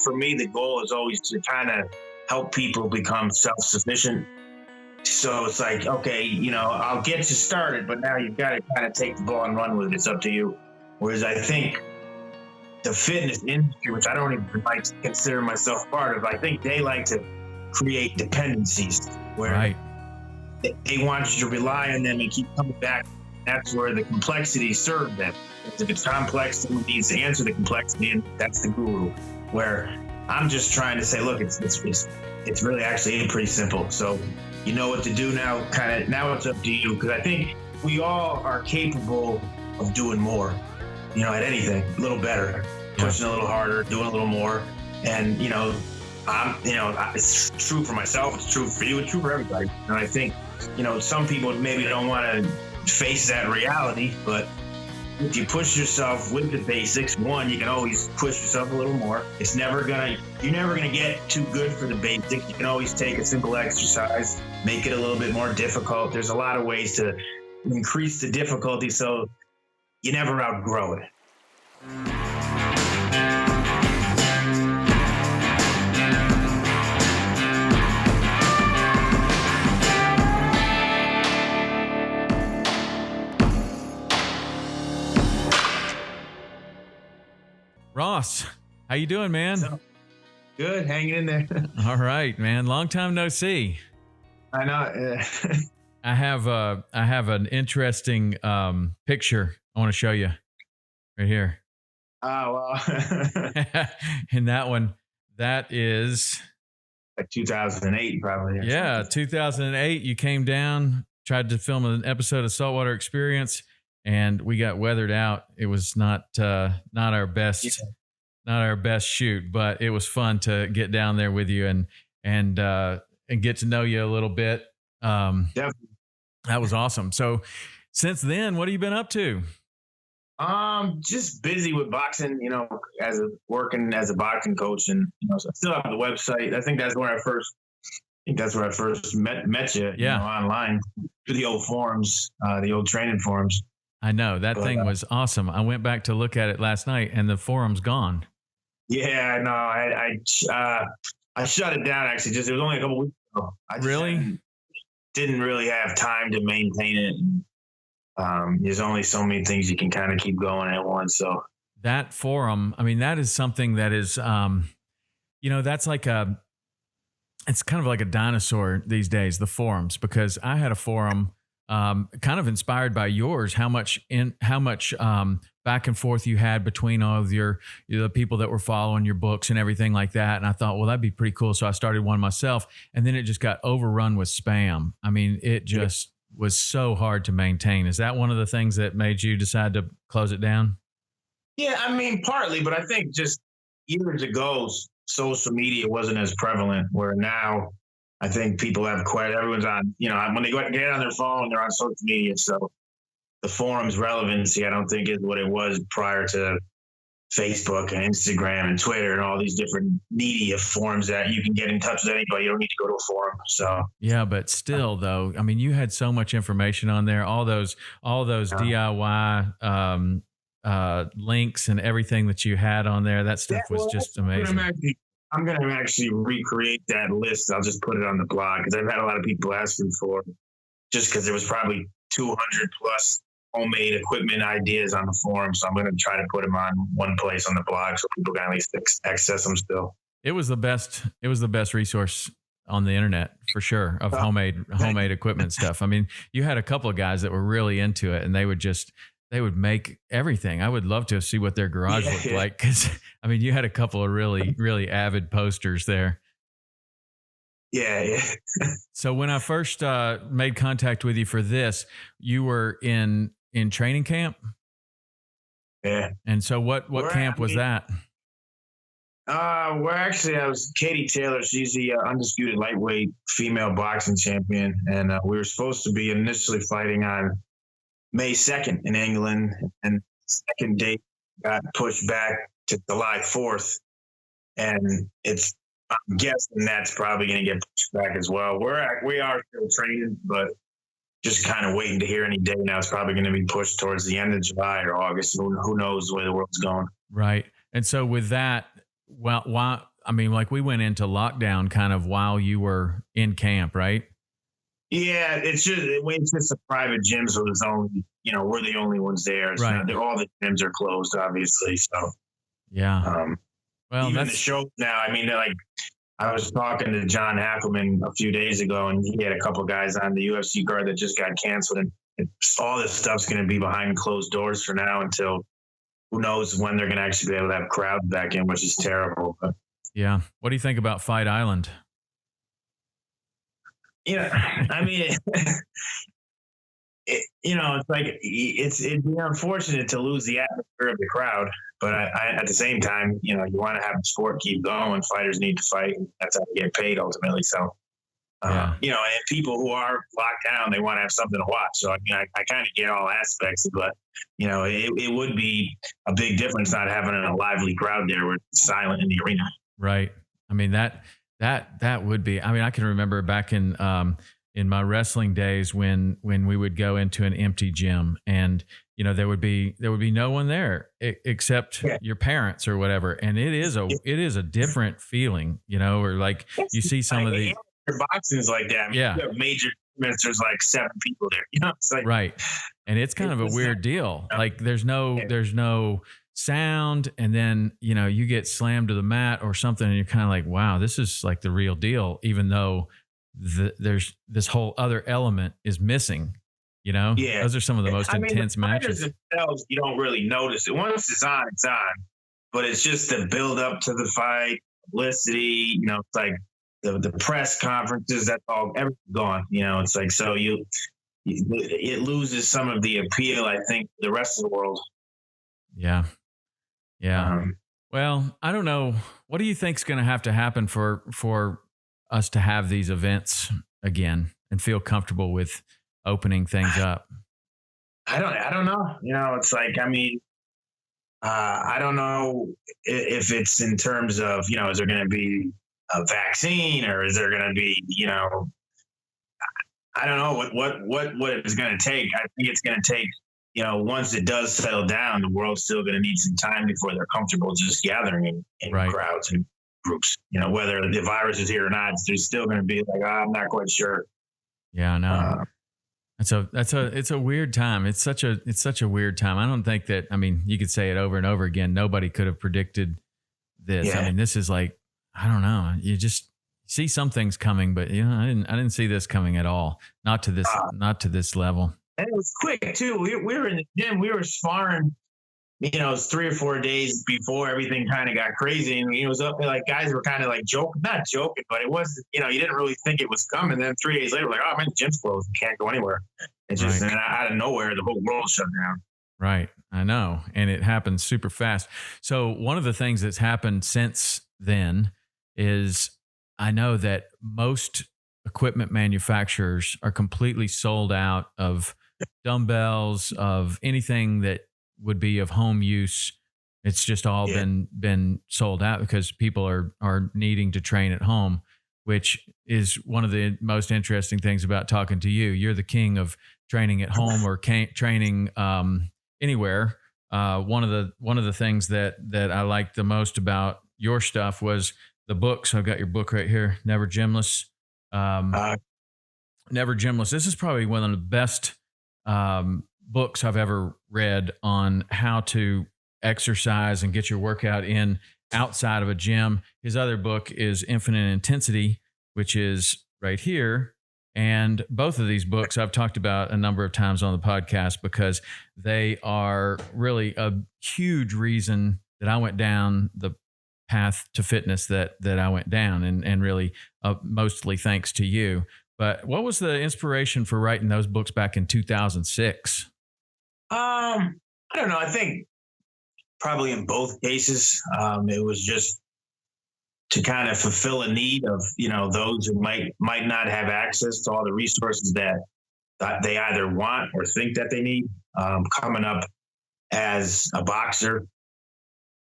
for me, the goal is always to kind of help people become self-sufficient. So it's like, okay, I'll get you started, but now you've got to kind of take the ball and run with it. It's up to you. Whereas I think the fitness industry, which I don't even like to consider myself part of, I think they like to create dependencies where they want you to rely on them and keep coming back. That's where the complexity serves them. If it's complex, someone needs to answer the complexity, and that's the guru. Where I'm just trying to say, look, it's really actually pretty simple. So you know what to do now. Now it's up to you, because I think we all are capable of doing more. At anything, a little better, pushing a little harder, doing a little more, and it's true for myself. It's true for you. It's true for everybody. And I think some people maybe don't want to face that reality, but if you push yourself with the basics, one, you can always push yourself a little more. You're never gonna get too good for the basics. You can always take a simple exercise, make it a little bit more difficult. There's a lot of ways to increase the difficulty so you never outgrow it. Ross, how you doing, man? Good, hanging in there. All right, man. Long time no see. I know. I have an interesting picture I want to show you right here. Oh, wow. And that one, that is like 2008, probably. Yeah, 2008. You came down, tried to film an episode of Saltwater Experience, and we got weathered out. It was not our best, not our best shoot, but it was fun to get down there with you and get to know you a little bit. Definitely. That was awesome. So since then, what have you been up to? Just busy with boxing, working as a boxing coach, and so I still have the website. I think that's where I first met you, online through the old forums, the old training forums. I know that thing was awesome. I went back to look at it last night, and the forum's gone. Yeah, no, I shut it down actually. It was only a couple weeks ago. I didn't really have time to maintain it. There's only so many things you can kind of keep going at once. So that forum, I mean, that is something that is, that's like it's kind of like a dinosaur these days, the forums, because I had a forum kind of inspired by yours, how much back and forth you had between all of the people that were following your books and everything like that. And I thought, well, that'd be pretty cool. So I started one myself, and then it just got overrun with spam. I mean, it just was so hard to maintain. Is that one of the things that made you decide to close it down? Yeah, I mean, partly, but I think just years ago, social media wasn't as prevalent, where now I think people have everyone's on, when they get on their phone, they're on social media. So the forum's relevancy, I don't think, is what it was prior to Facebook and Instagram and Twitter and all these different media forums that you can get in touch with anybody. You don't need to go to a forum. So yeah, but still though, I mean, you had so much information on there, all those DIY links and everything that you had on there. That stuff was just amazing. I'm going to actually recreate that list. I'll just put it on the blog, because I've had a lot of people asking for, just because there was probably 200 plus homemade equipment ideas on the forum. So I'm going to try to put them on one place on the blog so people can at least access them still. It was the best resource on the internet for sure of homemade equipment stuff. I mean, you had a couple of guys that were really into it, and they would make everything. I would love to see what their garage looked like, because I mean, you had a couple of really, really avid posters there. Yeah. So when I first made contact with you for this, you were in training camp? Yeah. And so what camp was that? I was Katie Taylor. She's the undisputed lightweight female boxing champion. And we were supposed to be initially fighting on May 2nd in England, and the second date got pushed back to July 4th. And I'm guessing that's probably going to get pushed back as well. We are still training, but just kind of waiting to hear any day now. It's probably going to be pushed towards the end of July or August. Who knows where the world's going. Right. And so with that, well, why? I mean, like we went into lockdown kind of while you were in camp, right? Yeah, it's just a private gym, so there's only we're the only ones there. So Right. all the gyms are closed, obviously. So Yeah. Well, even the that's shows now. I mean, like I was talking to John Hackleman a few days ago, and he had a couple guys on the UFC card that just got canceled, and all this stuff's going to be behind closed doors for now until who knows when they're going to actually be able to have crowds back in, which is terrible. But yeah. What do you think about Fight Island? yeah, I mean, it's like it'd be unfortunate to lose the atmosphere of the crowd, but at the same time, you want to have the sport keep going. Fighters need to fight. And that's how they get paid ultimately. So, Yeah. and people who are locked down, they want to have something to watch. So, I mean, I kind of get all aspects, but it would be a big difference not having a lively crowd there where it's silent in the arena. Right. I mean, that would be, I mean, I can remember back in my wrestling days when we would go into an empty gym and, there would be no one there except your parents or whatever. And it is a different feeling, or like you see some of the boxing is like that. I mean, yeah. You have major tournaments, there's like 7 people there. It's like right. And it's kind of a weird deal. Like there's no sound, and then you get slammed to the mat or something, and you're kind of like, wow, this is like the real deal, even though there's this whole other element is missing. Yeah. Those are some of the most intense matches. Themselves, you don't really notice it. Once it's on, but it's just the build up to the fight, publicity. It's like the press conferences. That's all, everything's gone. It's like so it loses some of the appeal, I think, the rest of the world. Yeah. Well, I don't know. What do you think's going to have to happen for us to have these events again and feel comfortable with opening things up? I don't know. It's like, I mean, I don't know if it's in terms of, is there going to be a vaccine or is there going to be, I don't know what it's going to take. I think it's going to take, once it does settle down, the world's still going to need some time before they're comfortable just gathering in right. crowds and groups. Whether the virus is here or not, there's still going to be like, I'm not quite sure. Yeah, I know. It's a weird time. It's such a weird time. I don't think that, I mean, you could say it over and over again. Nobody could have predicted this. Yeah. I mean, this is like, I don't know. You just see some things coming, but I didn't see this coming at all. Not to this level. And it was quick too. We were in the gym. We were sparring. It was 3 or 4 days before everything kind of got crazy, and it was up. Like guys were kind of like not joking, but it was. You didn't really think it was coming. Then 3 days later, like, oh man, the gym's closed. We can't go anywhere. It's just and out of nowhere, the whole world shut down. Right, I know, and it happened super fast. So one of the things that's happened since then is I know that most equipment manufacturers are completely sold out of dumbbells, of anything that would be of home use. It's just all been sold out because people are needing to train at home, which is one of the most interesting things about talking to you. You're the king of training at home or training anywhere. One of the things that I liked the most about your stuff was the book. So I've got your book right here, Never Gymless. Never Gymless. This is probably one of the best books I've ever read on how to exercise and get your workout in outside of a gym. His other book is Infinite Intensity, which is right here. And both of these books I've talked about a number of times on the podcast because they are really a huge reason that I went down the path to fitness that I went down, and really mostly thanks to you. But what was the inspiration for writing those books back in 2006? I don't know. I think probably in both cases, it was just to kind of fulfill a need of, those who might not have access to all the resources that they either want or think that they need. Coming up as a boxer,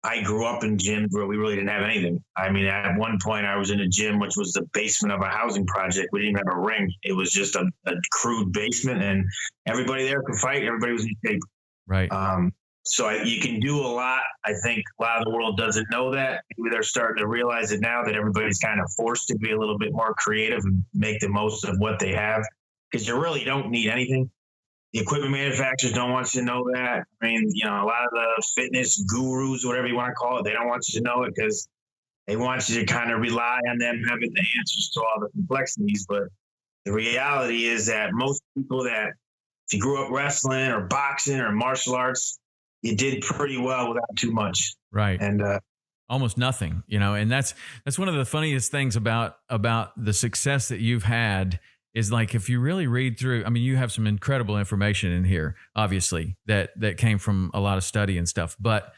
I grew up in gyms where we really didn't have anything. I mean, at one point I was in a gym, which was the basement of a housing project. We didn't even have a ring. It was just a crude basement, and everybody there could fight. Everybody was in shape. Right. You can do a lot. I think a lot of the world doesn't know that. Maybe they're starting to realize it now that everybody's kind of forced to be a little bit more creative and make the most of what they have, because you really don't need anything. The equipment manufacturers don't want you to know that. I mean, a lot of the fitness gurus, whatever you want to call it, they don't want you to know it because they want you to kind of rely on them having the answers to all the complexities. But the reality is that most people that, if you grew up wrestling or boxing or martial arts, you did pretty well without too much. Right. And almost nothing, and that's one of the funniest things about the success that you've had is, like, if you really read through, I mean, you have some incredible information in here, obviously, that came from a lot of study and stuff, but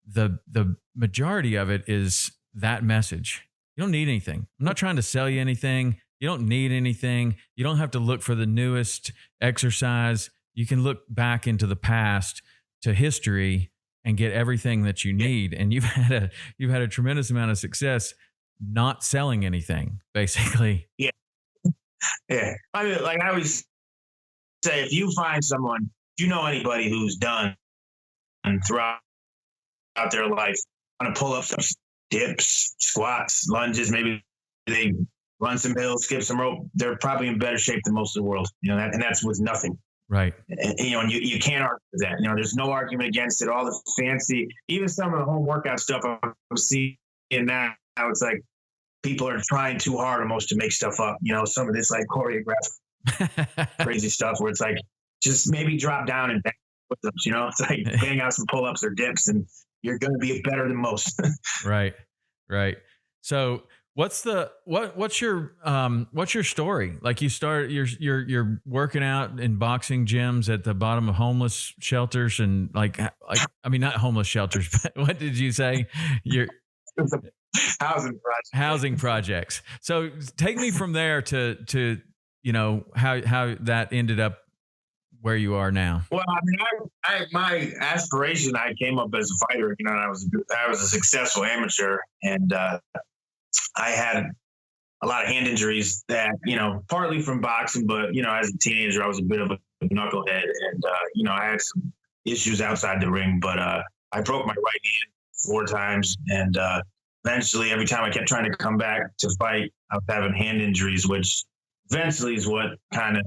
the majority of it is that message. You don't need anything. I'm not trying to sell you anything. You don't need anything. You don't have to look for the newest exercise. You can look back into the past, to history, and get everything that you need. And you've had a tremendous amount of success not selling anything, basically. Yeah. Yeah. I mean, like I always say, if you find someone, if you know anybody who's done throughout their life on a pull-ups, dips, squats, lunges, maybe they run some hills, skip some rope, they're probably in better shape than most of the world, and that's with nothing. Right. And you can't argue with that. There's no argument against it. All the fancy, even some of the home workout stuff I'm seeing now, it's like people are trying too hard almost to make stuff up. Some of this like choreographed crazy stuff where it's like, just maybe drop down and bang push-ups, it's like bang out some pull-ups or dips and you're going to be better than most. Right. So what's your story? Like, you start, you're working out in boxing gyms at the bottom of homeless shelters and I mean, not homeless shelters, but what did you say? You're housing projects. So take me from there to how that ended up where you are now. Well, I mean, my aspiration, I came up as a fighter, and I was a successful amateur, and I had a lot of hand injuries that, partly from boxing, but, as a teenager, I was a bit of a knucklehead, and, I had some issues outside the ring, but I broke my right hand 4 times, and eventually every time I kept trying to come back to fight, I was having hand injuries, which eventually is what kind of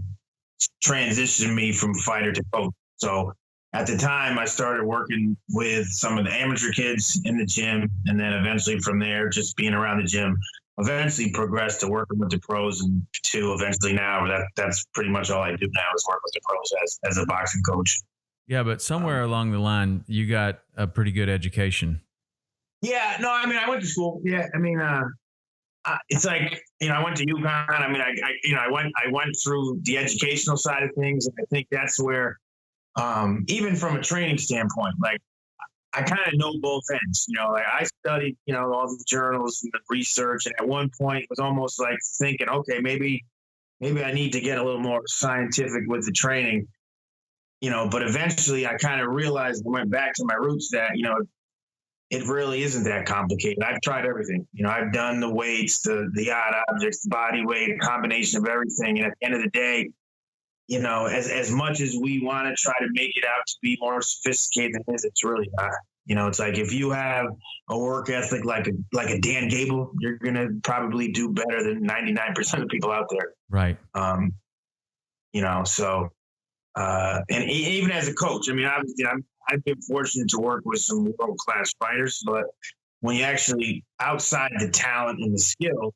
transitioned me from fighter to coach. So at the time, I started working with some of the amateur kids in the gym, and then eventually from there, just being around the gym, eventually progressed to working with the pros, and to eventually now that's pretty much all I do now is work with the pros as a boxing coach. Yeah, but somewhere along the line, you got a pretty good education. Yeah, no, I mean, I went to school. Yeah, I mean, it's like, I went to UConn. I mean, I went through the educational side of things, and I think that's where, even from a training standpoint, like, I kind of know both ends. Like, I studied, all the journals and the research, and at one point it was almost like thinking, okay, maybe I need to get a little more scientific with the training, but eventually I kind of realized, I went back to my roots, that, it really isn't that complicated. I've tried everything. I've done the weights, the odd objects, the body weight, a combination of everything. And at the end of the day, as much as we want to try to make it out to be more sophisticated than this, it's really not. It's like, if you have a work ethic like a Dan Gable, you're gonna probably do better than 99% of people out there. Right. So and even as a coach, I mean, obviously I've been fortunate to work with some world-class fighters, but when you actually, outside the talent and the skill,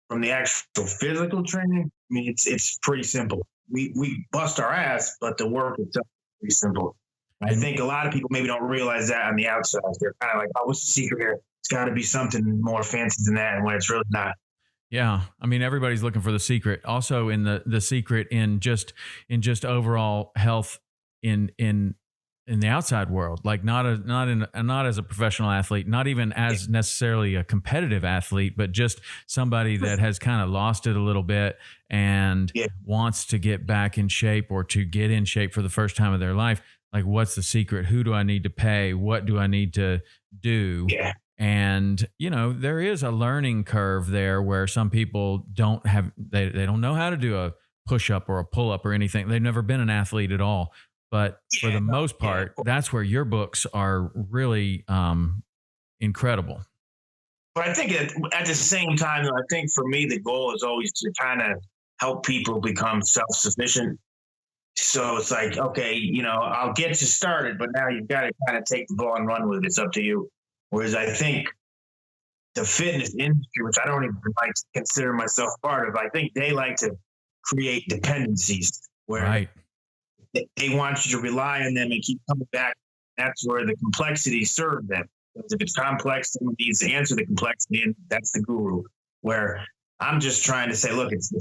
from the actual physical training, I mean, it's pretty simple. We bust our ass, but the work itself is pretty simple. I think a lot of people maybe don't realize that on the outside. They're kind of like, oh, what's the secret here? It's got to be something more fancy than that, and when it's really not. Yeah, I mean, everybody's looking for the secret. Also, in the secret in just overall health in the outside world, like not as a professional athlete, not even as necessarily a competitive athlete, but just somebody that has kind of lost it a little bit and wants to get back in shape, or to get in shape for the first time of their life. Like, what's the secret? Who do I need to pay? What do I need to do? Yeah. And, there is a learning curve there where some people don't have, they don't know how to do a push up or a pull up or anything. They've never been an athlete at all. But for the most Yeah. part, that's where your books are really incredible. But I think at the same time, though, I think for me, the goal is always to kind of help people become self-sufficient. So it's like, okay, I'll get you started, but now you've got to kind of take the ball and run with it. It's up to you. Whereas I think the fitness industry, which I don't even like to consider myself part of, I think they like to create dependencies where Right. they want you to rely on them and keep coming back. That's where the complexity serves them. Because if it's complex, someone needs to answer the complexity, and that's the guru. Where I'm just trying to say, look, it's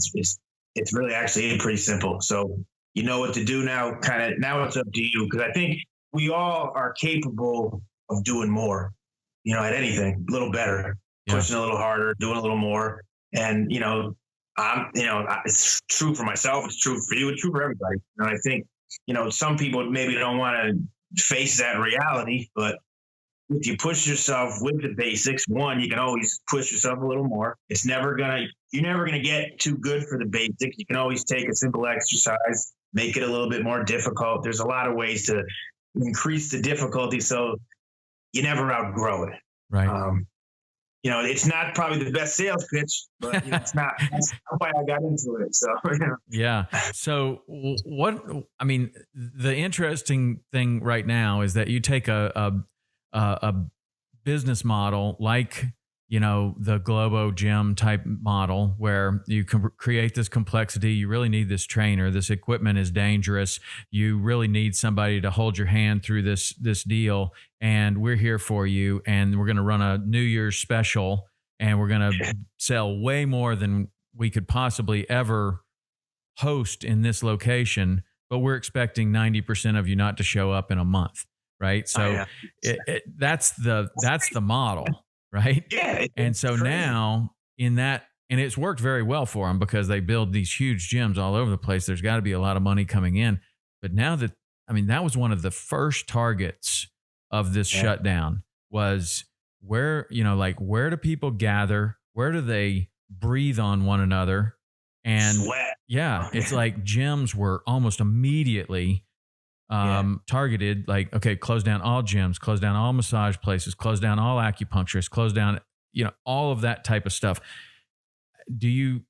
really actually pretty simple. So you know what to do now. Kind of now it's up to you, because I think we all are capable of doing more. At anything, a little better, pushing a little harder, doing a little more, and it's true for myself. It's true for you. It's true for everybody. And I think some people maybe don't want to face that reality, but if you push yourself with the basics, one, you can always push yourself a little more. You're never gonna get too good for the basics. You can always take a simple exercise, make it a little bit more difficult. There's a lot of ways to increase the difficulty so you never outgrow it. Right. It's not probably the best sales pitch, but it's not. That's why I got into it. So Yeah. So the interesting thing right now is that you take a business model like, the Globo Gym type model where you can create this complexity. You really need this trainer. This equipment is dangerous. You really need somebody to hold your hand through this deal. And we're here for you. And we're going to run a New Year's special, and we're going to sell way more than we could possibly ever host in this location. But we're expecting 90% of you not to show up in a month. Right. So that's the model. Right. Yeah. And so crazy. Now in that, and it's worked very well for them because they build these huge gyms all over the place. There's got to be a lot of money coming in. But now that was one of the first targets of this shutdown was where do people gather? Where do they breathe on one another? And sweat. It's like gyms were almost immediately targeted, like, okay, close down all gyms, close down all massage places, close down all acupuncturists, close down, all of that type of stuff. Do you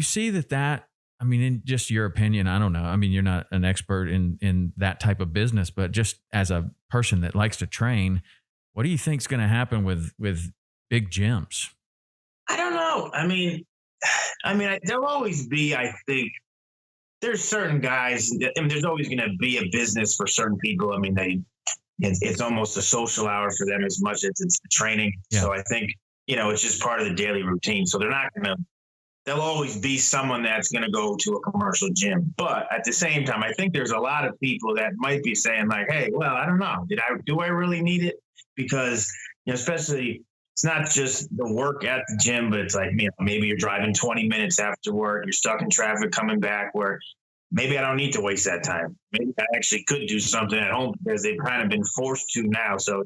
see that, in just your opinion, I don't know. You're not an expert in that type of business, but just as a person that likes to train, what do you think is going to happen with big gyms? I don't know. There'll always be, I think, there's certain guys. There's always going to be a business for certain people. It's almost a social hour for them as much as it's the training. Yeah. So I think it's just part of the daily routine. So they're not going to. There'll always be someone that's going to go to a commercial gym. But at the same time, I think there's a lot of people that might be saying like, "Hey, well, I don't know. Do I really need it?" Because especially. It's not just the work at the gym, but it's like, maybe you're driving 20 minutes after work. You're stuck in traffic coming back, where maybe I don't need to waste that time. Maybe I actually could do something at home because they've kind of been forced to now. So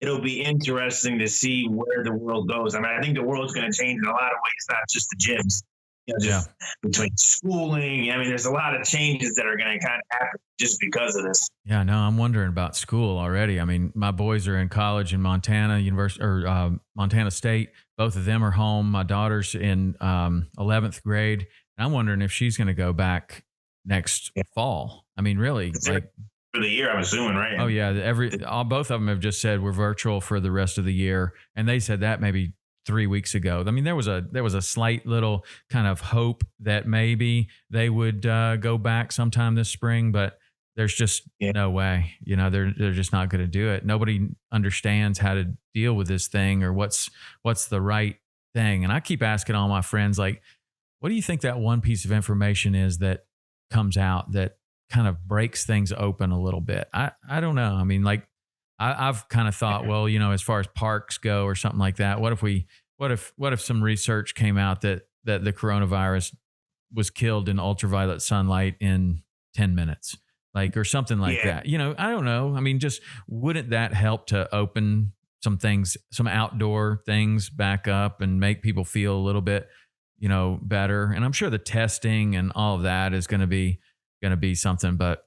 it'll be interesting to see where the world goes. I think the world's going to change in a lot of ways, not just the gyms. Between schooling, there's a lot of changes that are going to kind of happen just because of this. Yeah, no, I'm wondering about school already. My boys are in college in Montana University or Montana State. Both of them are home. My daughter's in 11th grade. And I'm wondering if she's going to go back next fall. Really, like for the year, I'm assuming, right? Oh yeah, both of them have just said we're virtual for the rest of the year, and they said that maybe 3 weeks ago. There was a slight little kind of hope that maybe they would go back sometime this spring, but there's just no way. They're just not going to do it. Nobody understands how to deal with this thing or what's the right thing. And I keep asking all my friends, like, what do you think that one piece of information is that comes out that kind of breaks things open a little bit? I don't know. I've kind of thought, well, as far as parks go or something like that, what if some research came out that the coronavirus was killed in ultraviolet sunlight in 10 minutes, or something like that? I don't know. Just wouldn't that help to open some things, some outdoor things back up and make people feel a little bit, better? And I'm sure the testing and all of that is going to be something, but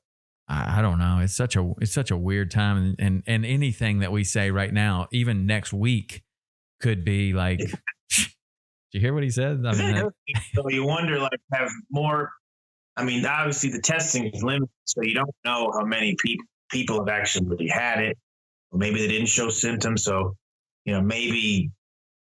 I don't know. It's such a weird time, and anything that we say right now, even next week, could be like. Did you hear what he said? I mean, so you wonder, like, have more. I mean, obviously the testing is limited, so you don't know how many people have actually really had it, or maybe they didn't show symptoms. So, maybe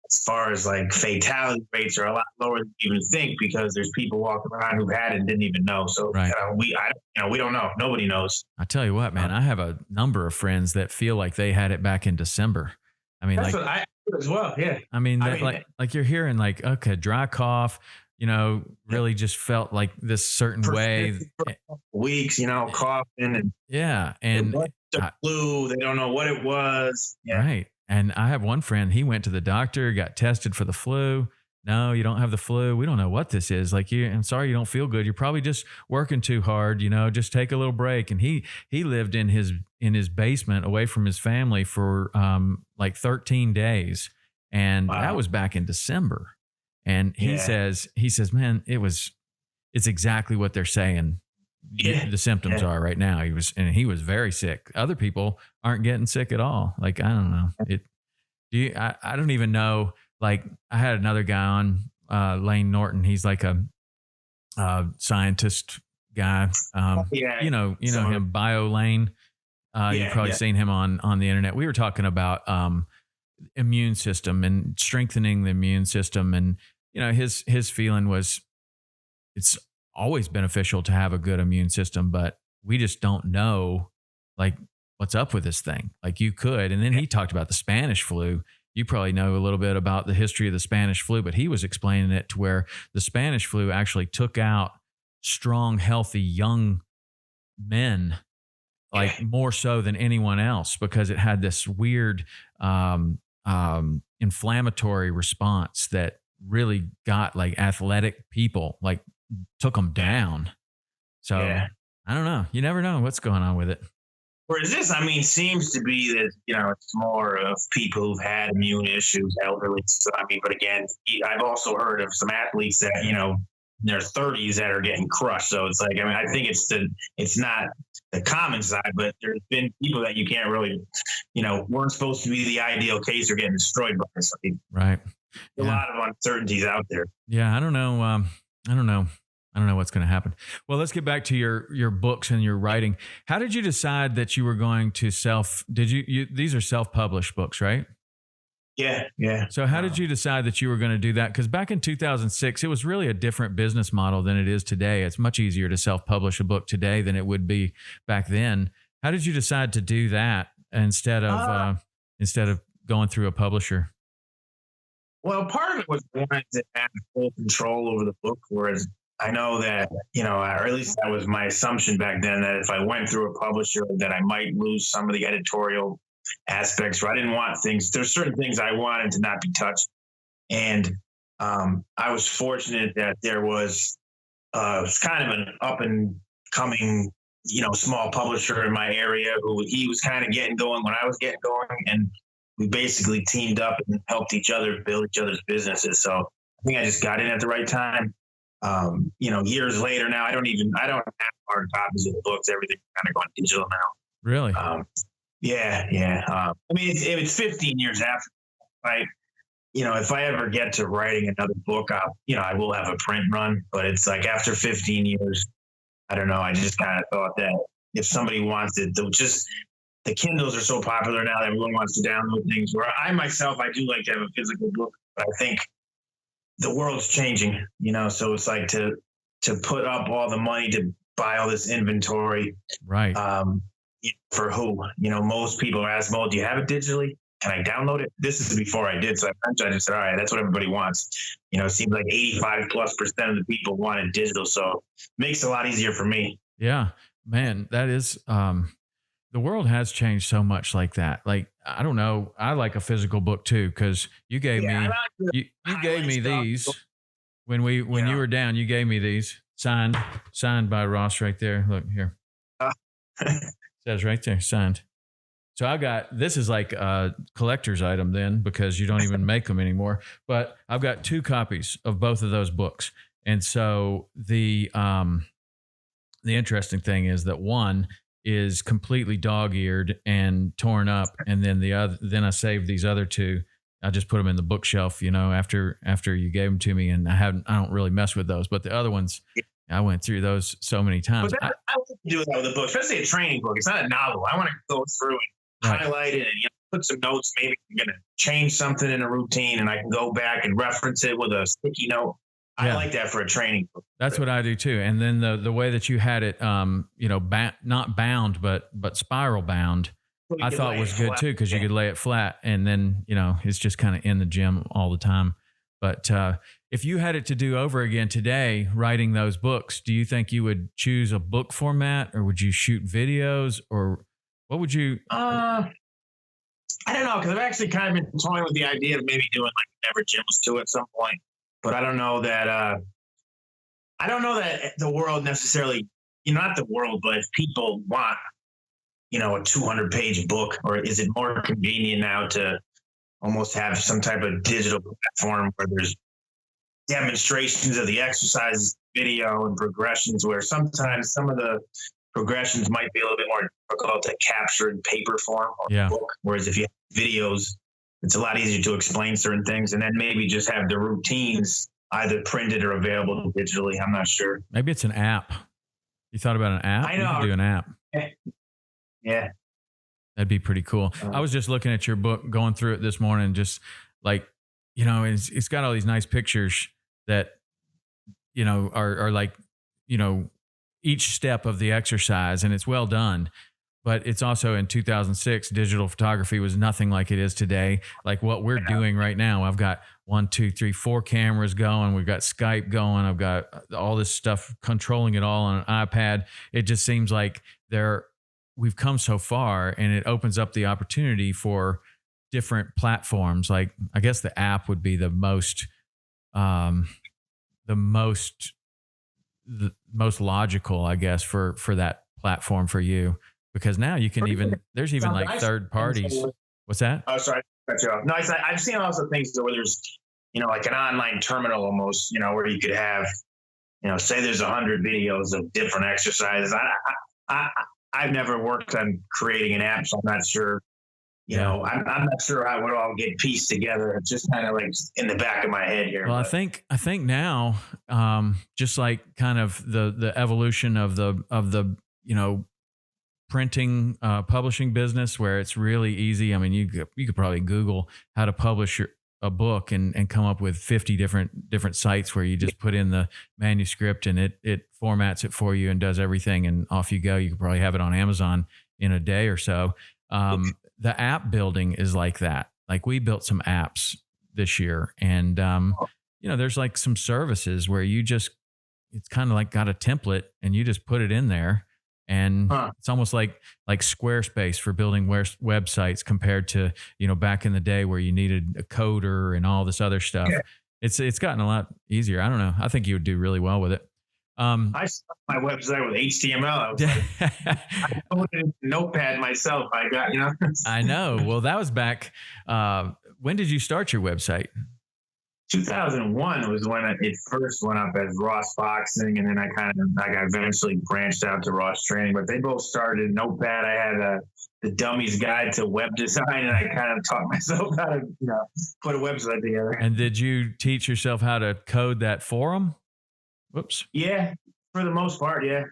as far as like fatality rates are a lot lower than you even think, because there's people walking around who've had it and didn't even know. So right. we don't know. Nobody knows. I tell you what, man, I have a number of friends that feel like they had it back in December. I mean, that's what I do as well. Yeah. I mean, like you're hearing like, okay, dry cough, really just felt like this certain way. Weeks, coughing and and the flu, they don't know what it was. Yeah. Right. And I have one friend, he went to the doctor, got tested for the flu. No, you don't have the flu. We don't know what this is. Like, I'm sorry you don't feel good. You're probably just working too hard, just take a little break. And he lived in his basement away from his family for like 13 days. And that was back in December. And he says, man, it's exactly what they're saying. Yeah. The symptoms are right now. He was very sick. Other people aren't getting sick at all. Like, I don't know. I don't even know. Like, I had another guy on, Lane Norton. He's like a scientist guy. You know him, Bio Lane. You've probably seen him on the internet. We were talking about immune system and strengthening the immune system, and his feeling was it's always beneficial to have a good immune system, but we just don't know like what's up with this thing. Like, you could. And then he talked about the Spanish flu. You probably know a little bit about the history of the Spanish flu, but he was explaining it to where the Spanish flu actually took out strong, healthy, young men, like more so than anyone else, because it had this weird inflammatory response that really got like athletic people, like took them down. So I don't know. You never know what's going on with it. Whereas this, seems to be that, it's more of people who've had immune issues, elderly. So, but again, I've also heard of some athletes that, in their 30s that are getting crushed. So it's like, I think it's not the common side, but there's been people that you can't really, weren't supposed to be the ideal case or getting destroyed by something. Right. A lot of uncertainties out there. Yeah. I don't know. I don't know what's going to happen. Well, let's get back to your books and your writing. How did you decide that you were going to these are self-published books, right? Yeah. Yeah. So how did you decide that you were going to do that? Because back in 2006, it was really a different business model than it is today. It's much easier to self-publish a book today than it would be back then. How did you decide to do that instead of going through a publisher? Well, part of it was wanting to have full control over the book, whereas I know that, or at least that was my assumption back then, that if I went through a publisher, that I might lose some of the editorial aspects. Where I didn't want there's certain things I wanted to not be touched. And I was fortunate that there was kind of an up and coming, small publisher in my area he was kind of getting going when I was getting going. And we basically teamed up and helped each other build each other's businesses. So I think I just got in at the right time. Years later now, I don't have hard copies of the books. Everything's kind of gone digital now. Really? Yeah. It's 15 years after, right? If I ever get to writing another book, I will have a print run, but it's like after 15 years, I don't know. I just kind of thought that if somebody wants it, the Kindles are so popular now that everyone wants to download things, where I do like to have a physical book, but I think the world's changing, so it's like to put up all the money to buy all this inventory. Right. For who? Most people are asking, well, do you have it digitally? Can I download it? This is before I did. So I just said, all right, that's what everybody wants. It seems like 85+% of the people wanted digital. So it makes it a lot easier for me. Yeah, man, that is, the world has changed so much like that. Like, I don't know. I like a physical book too, because you gave me you gave me these when you were down. You gave me these signed by Ross right there. Look here, says right there, signed. So I got, this is like a collector's item then, because you don't even make them anymore. But I've got 2 copies of both of those books, and so the interesting thing is that one is completely dog-eared and torn up, and then I saved these other two. I just put them in the bookshelf, after you gave them to me, and I don't really mess with those. But the other ones, I went through those so many times. But I like to do that with a book, especially a training book. It's not a novel. I want to go through and highlight it and put some notes. Maybe I'm going to change something in a routine, and I can go back and reference it with a sticky note. I like that for a training book. That's what I do too. And then the way that you had it, not bound, but spiral bound, I thought was good too, because you could lay it flat, and then, it's just kind of in the gym all the time. But if you had it to do over again today, writing those books, do you think you would choose a book format, or would you shoot videos, or what would you? I don't know, because I've actually kind of been toying with the idea of maybe doing like Never Gyms 2 at some point. But I don't know that the world necessarily, not the world, but if people want, a 200-page book, or is it more convenient now to almost have some type of digital platform where there's demonstrations of the exercises, video, and progressions, where sometimes some of the progressions might be a little bit more difficult to capture in paper form or book. Whereas if you have videos, it's a lot easier to explain certain things, and then maybe just have the routines either printed or available digitally. I'm not sure. Maybe it's an app. You thought about an app? I know. You could do an app. Yeah. That'd be pretty cool. I was just looking at your book, going through it this morning, just like, it's got all these nice pictures that, are like, each step of the exercise, and it's well done. But it's also, in 2006, digital photography was nothing like it is today. Like what we're doing right now, I've got 1, 2, 3, 4 cameras going. We've got Skype going. I've got all this stuff, controlling it all on an iPad. It just seems like we've come so far, and it opens up the opportunity for different platforms. Like, I guess the app would be the most logical, I guess, for that platform for you. Because now you can there's even like third parties. What's that? Oh, sorry. No, I've seen also things where there's, like an online terminal almost, where you could have, say there's 100 videos of different exercises. I've never worked on creating an app, so I'm not sure, I'm not sure how it would all get pieced together. It's just kind of like in the back of my head here. Well, I think now, just like kind of the evolution of the printing, publishing business, where it's really easy. I mean, you could probably Google how to publish a book and come up with 50 different sites where you just put in the manuscript, and it formats it for you and does everything, and off you go. You could probably have it on Amazon in a day or so. The app building is like that. Like, we built some apps this year, and there's like some services where it's kind of like got a template, and you just put it in there. And it's almost like Squarespace for building websites, compared to, back in the day where you needed a coder and all this other stuff. Yeah. It's gotten a lot easier. I don't know. I think you would do really well with it. I started my website with HTML. I was I coded Notepad myself. I know. Well, that was back. When did you start your website? 2001 was when it first went up as Ross Boxing, and then I eventually branched out to Ross Training. But they both started in Notepad. I had the Dummy's Guide to Web Design, and I kind of taught myself how to put a website together. And did you teach yourself how to code that forum? Whoops. Yeah, for the most part, yeah.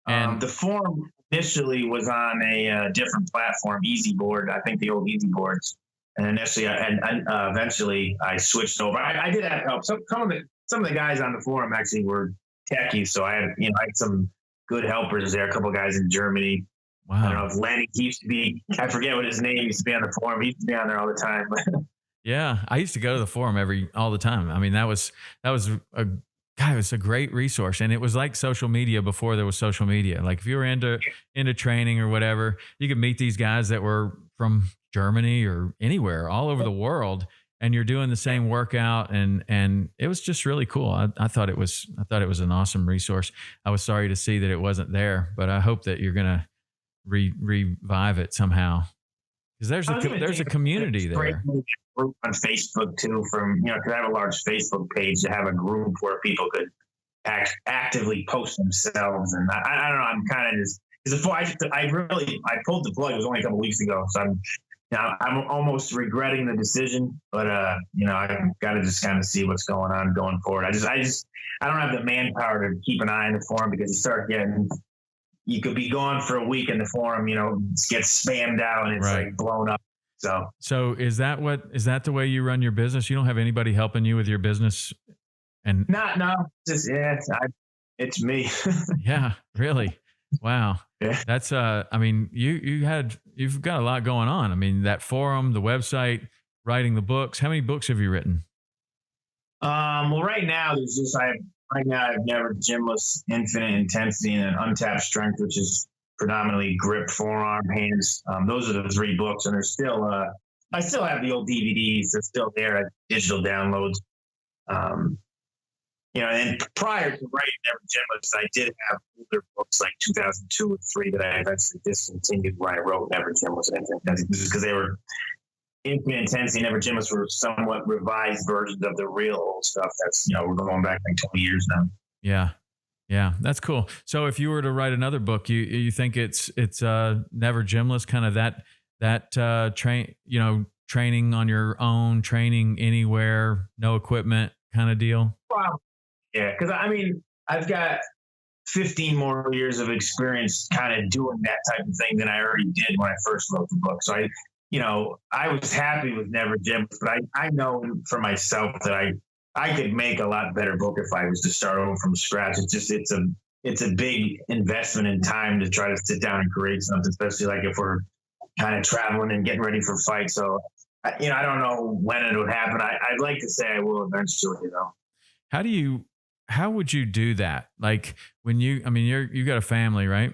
And the forum initially was on a different platform, EasyBoard. I think the old EasyBoards. And initially, eventually, I switched over. I did have help. Some of the guys on the forum actually were techies, so I had some good helpers there. A couple of guys in Germany. Wow. I don't know if Lenny used to be. I forget what his name used to be on the forum. He used to be on there all the time. Yeah, I used to go to the forum all the time. I mean, it was a great resource, and it was like social media before there was social media. Like, if you were into training or whatever, you could meet these guys that were from Germany or anywhere, all over the world, and you're doing the same workout, and it was just really cool. I thought it was an awesome resource. I was sorry to see that it wasn't there, but I hope that you're gonna revive it somehow, because there's a community there. Group on Facebook too, because I have a large Facebook page, to have a group where people could actively post themselves, and I don't know. I'm kind of just Because before I pulled the plug. It was only a couple weeks ago, so I'm almost regretting the decision. But I've got to just kind of see what's going on going forward. I don't have the manpower to keep an eye on the forum, because you could be gone for a week and the forum, gets spammed out and it's like blown up. So is that the way you run your business? You don't have anybody helping you with your business? And it's me. Yeah, really. Wow. Yeah. That's you've got a lot going on. I mean, that forum, the website, writing the books. How many books have you written? Well, right now I've Never Gymless, Infinite Intensity, and Untapped Strength, which is predominantly grip, forearm, hands. Those are the 3 books, and there's still I still have the old DVDs. They're still there as digital downloads. And prior to writing Never Gymless, I did have older books like 2002 or 3 that I eventually discontinued when I wrote Never Gymless and Infinite Intensity. This is because they were Infinite Intensity, Never Gymless were somewhat revised versions of the real old stuff. That's, we're going back like 20 years now. Yeah. Yeah. That's cool. So if you were to write another book, you think it's Never Gymless, kind of that training on your own, training anywhere, no equipment kind of deal? Wow. Yeah. Cause I've got 15 more years of experience kind of doing that type of thing than I already did when I first wrote the book. So I was happy with Never Gymless, but I know for myself that I could make a lot better book if I was to start over from scratch. It's a big investment in time to try to sit down and create something, especially like if we're kind of traveling and getting ready for fights. So, I don't know when it would happen. I'd like to say I will eventually, How would you do that? Like when you got a family, right?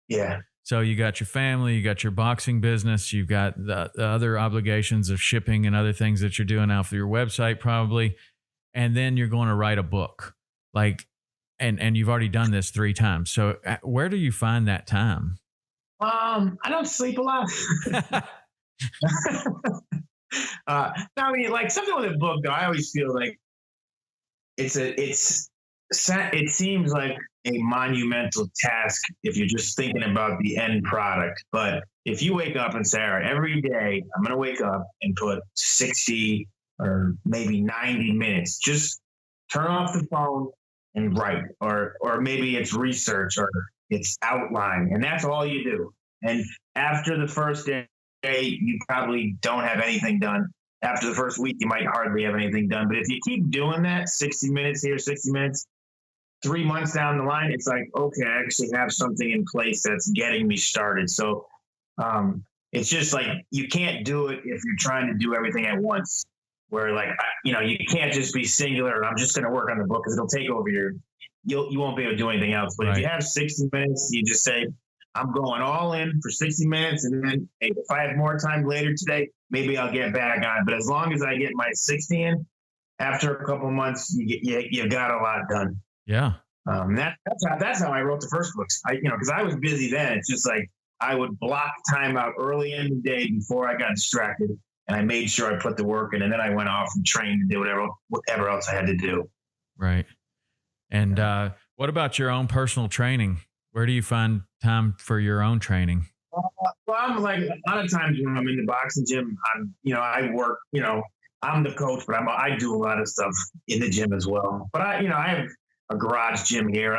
Yeah. So you got your family, you got your boxing business, you've got the other obligations of shipping and other things that you're doing out for your website probably. And then you're going to write a book, and you've already done this 3 times. So where do you find that time? I don't sleep a lot. Like something with a book though, I always feel like it seems like a monumental task if you're just thinking about the end product. But if you wake up and say, all right, every day I'm going to wake up and put 60 or maybe 90 minutes, just turn off the phone and write, or maybe it's research or it's outline, and that's all you do. And after the first day, you probably don't have anything done. After the first week, you might hardly have anything done. But if you keep doing that, 60 minutes here, 60 minutes, 3 months down the line, it's like, okay, I actually have something in place that's getting me started. So it's just like you can't do it if you're trying to do everything at once, where you can't just be singular. I'm just going to work on the book because it'll take over you won't be able to do anything else. But If you have 60 minutes, you just say, I'm going all in for 60 minutes. And then if I have more time later today, maybe I'll get back on. But as long as I get my 60 in, after a couple of months, you got a lot done. Yeah. That's how I wrote the first books. Because I was busy then. It's just like I would block time out early in the day before I got distracted, and I made sure I put the work in, and then I went off and trained and did whatever else I had to do. Right. And what about your own personal training? Where do you find time for your own training? I'm like, a lot of times when I'm in the boxing gym, I work, I'm the coach, but I do a lot of stuff in the gym as well. But I have a garage gym here.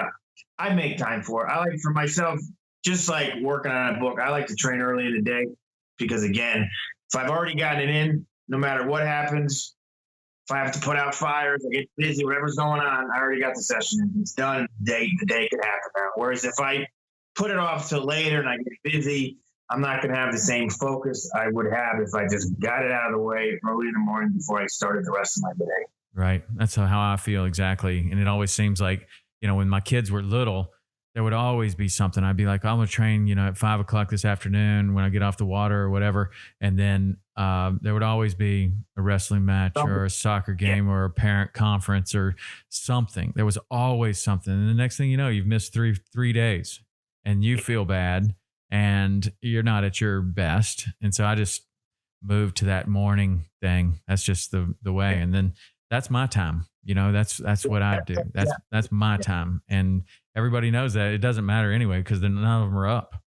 I make time for it. I like for myself, just like working on a book, I like to train early in the day because, again, if I've already gotten it in, no matter what happens, if I have to put out fires, I get busy, whatever's going on, I already got the session and it's done. The day could happen now. Whereas if I put it off till later and I get busy, I'm not going to have the same focus I would have if I just got it out of the way early in the morning before I started the rest of my day. Right. That's how I feel exactly. And it always seems like, when my kids were little, there would always be something. I'd be like, I'm going to train, at 5 o'clock this afternoon when I get off the water or whatever. And then there would always be a wrestling match or a soccer game or a parent conference or something. There was always something. And the next thing you know, you've missed three days and you feel bad and you're not at your best. And so I just moved to that morning thing. That's just the way. And then that's my time. That's what I do. That's my time. And everybody knows that it doesn't matter anyway, because none of them are up.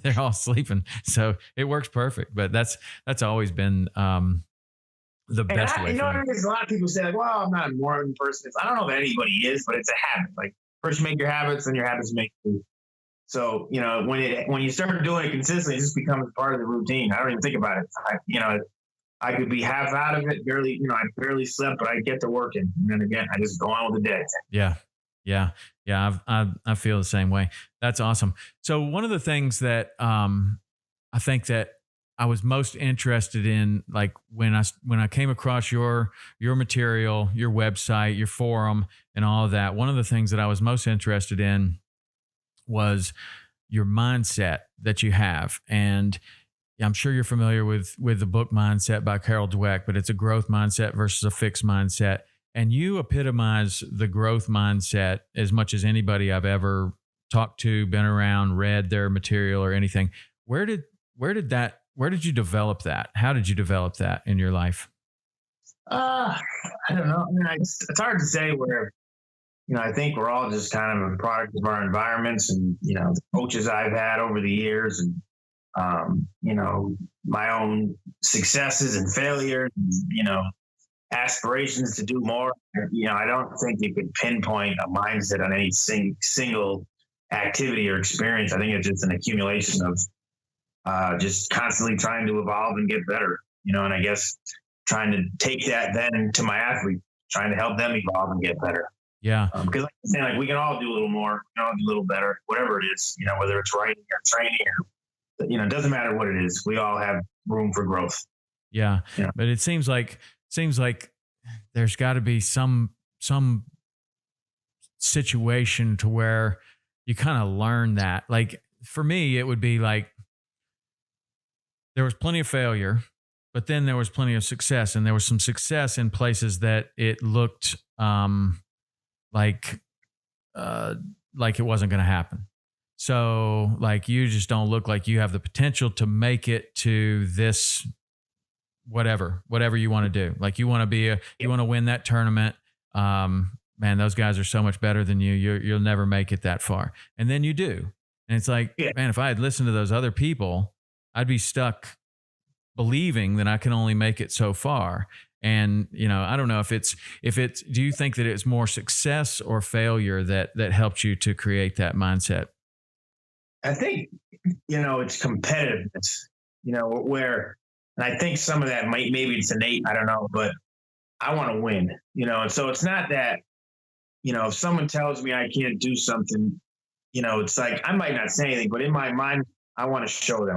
They're all sleeping. So it works perfect. But that's always been the best way. You know for what me. it is? A lot of people say, like, well, I'm not a morning person. I don't know if anybody is, but it's a habit. Like, first you make your habits, then your habits make you. So, you know, when you start doing it consistently, it just becomes part of the routine. I don't even think about it. I could be half out of it, barely, I barely slept, but I get to working. And then again, I just go on with the day. Yeah. Yeah. Yeah. I feel the same way. That's awesome. So one of the things that I think that I was most interested in, like when I came across your material, your website, your forum, and all of that, one of the things that I was most interested in was your mindset that you have. And I'm sure you're familiar with the book Mindset by Carol Dweck, but it's a growth mindset versus a fixed mindset. And you epitomize the growth mindset as much as anybody I've ever talked to, been around, read their material or anything. Where did you develop that? How did you develop that in your life? I don't know. I mean, it's hard to say where, I think we're all just kind of a product of our environments and, the coaches I've had over the years and, my own successes and failures, aspirations to do more. I don't think you could pinpoint a mindset on any single activity or experience. I think it's just an accumulation of just constantly trying to evolve and get better, and I guess trying to take that then to my athletes, trying to help them evolve and get better. Yeah. Because like I'm saying, like we can all do a little more, we can all do a little better, whatever it is, whether it's writing or training or, it doesn't matter what it is. We all have room for growth. Yeah. But it seems like there's got to be some situation to where you kind of learn that. Like for me, it would be like there was plenty of failure, but then there was plenty of success, and there was some success in places that it looked like it wasn't going to happen. So like you just don't look like you have the potential to make it to this whatever you want to do. Like you want to win that tournament. Man, those guys are so much better than you. You'll never make it that far. And then you do. And it's like, man, if I had listened to those other people, I'd be stuck believing that I can only make it so far. And, I don't know if it's, do you think that it's more success or failure that helped you to create that mindset? I think, it's competitiveness, where, and I think some of that maybe it's innate, I don't know, but I want to win, and so it's not that, if someone tells me I can't do something, it's like, I might not say anything, but in my mind, I want to show them.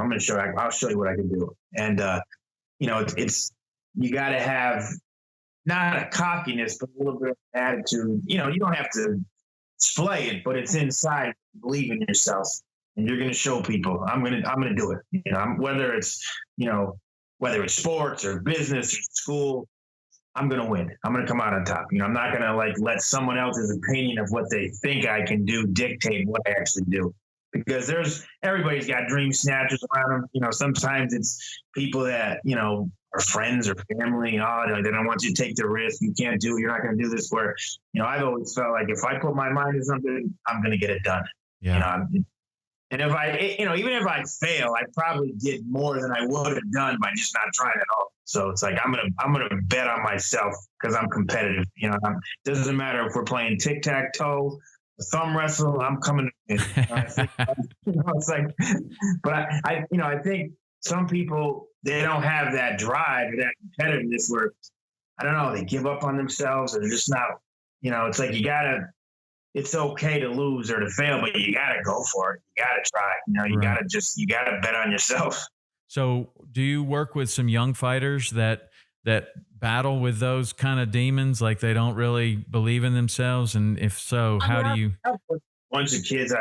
I'll show you what I can do. And, it's, you got to have not a cockiness, but a little bit of attitude. You don't have to display it, but it's inside. Believe in yourself, and you're going to show people. I'm going to do it. Whether it's sports or business or school, I'm going to win. I'm going to come out on top. I'm not going to let someone else's opinion of what they think I can do dictate what I actually do. Because everybody's got dream snatchers around them. Sometimes it's people that, are friends or family. They don't want you to take the risk. You can't do it. You're not going to do this. Where, I've always felt like if I put my mind to something, I'm going to get it done. Yeah. And if I, even if I fail, I probably did more than I would have done by just not trying at all. So it's like, I'm going to bet on myself because I'm competitive. Doesn't matter if we're playing tic-tac-toe, thumb wrestle, I'm coming in. It's like, but I think some people, they don't have that drive or that competitiveness where, I don't know, they give up on themselves or they're just not, it's like it's okay to lose or to fail, but you got to go for it. You got to try, you Right. you got to bet on yourself. So do you work with some young fighters that battle with those kind of demons, like they don't really believe in themselves? And if so, how do you? A bunch of kids,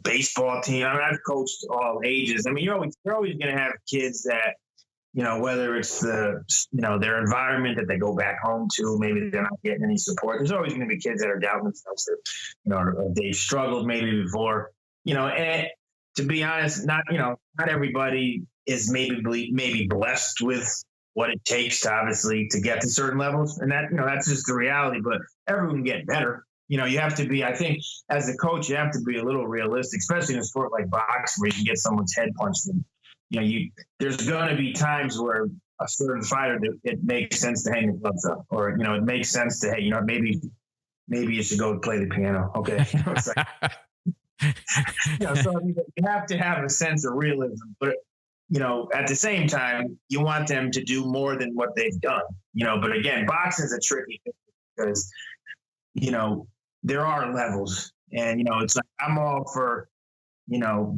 baseball team. I've coached all ages. You're always going to have kids that, whether it's their environment that they go back home to, maybe they're not getting any support. There's always going to be kids that are doubting themselves, or they've struggled maybe before, and to be honest, not everybody is maybe blessed with what it takes to obviously to get to certain levels. And that, that's just the reality, but everyone can get better. you have to be, I think as a coach, you have to be a little realistic, especially in a sport like boxing where you can get someone's head punched. And, there's going to be times where a certain fighter, it makes sense to hang the gloves up, or, it makes sense to, hey, maybe you should go play the piano. Okay. It's like, so you have to have a sense of realism, but at the same time, you want them to do more than what they've done, but again, boxing is a tricky thing because, there are levels, and, it's like, I'm all for,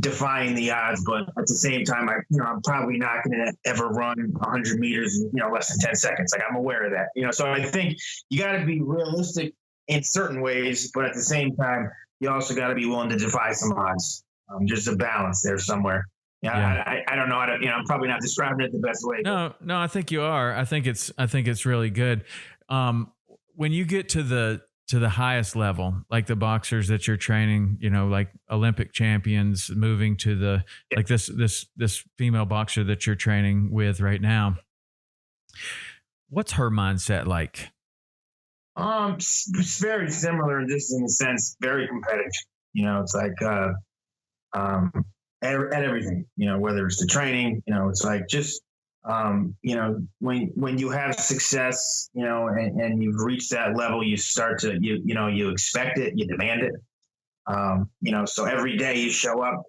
defying the odds, but at the same time, I'm probably not going to ever run 100 meters in, less than 10 seconds. Like, I'm aware of that, so I think you got to be realistic in certain ways, but at the same time, you also got to be willing to defy some odds. Just a balance there somewhere. Yeah. I don't know how to, I'm probably not describing it the best way. No, I think you are. I think it's really good. When you get to the highest level, like the boxers that you're training, like Olympic champions, moving to the, like this female boxer that you're training with right now, what's her mindset like? It's very similar, just in a sense, very competitive. It's like, at everything, whether it's the training, it's like just, when you have success, and you've reached that level, you start to, you expect it, you demand it. So every day you show up,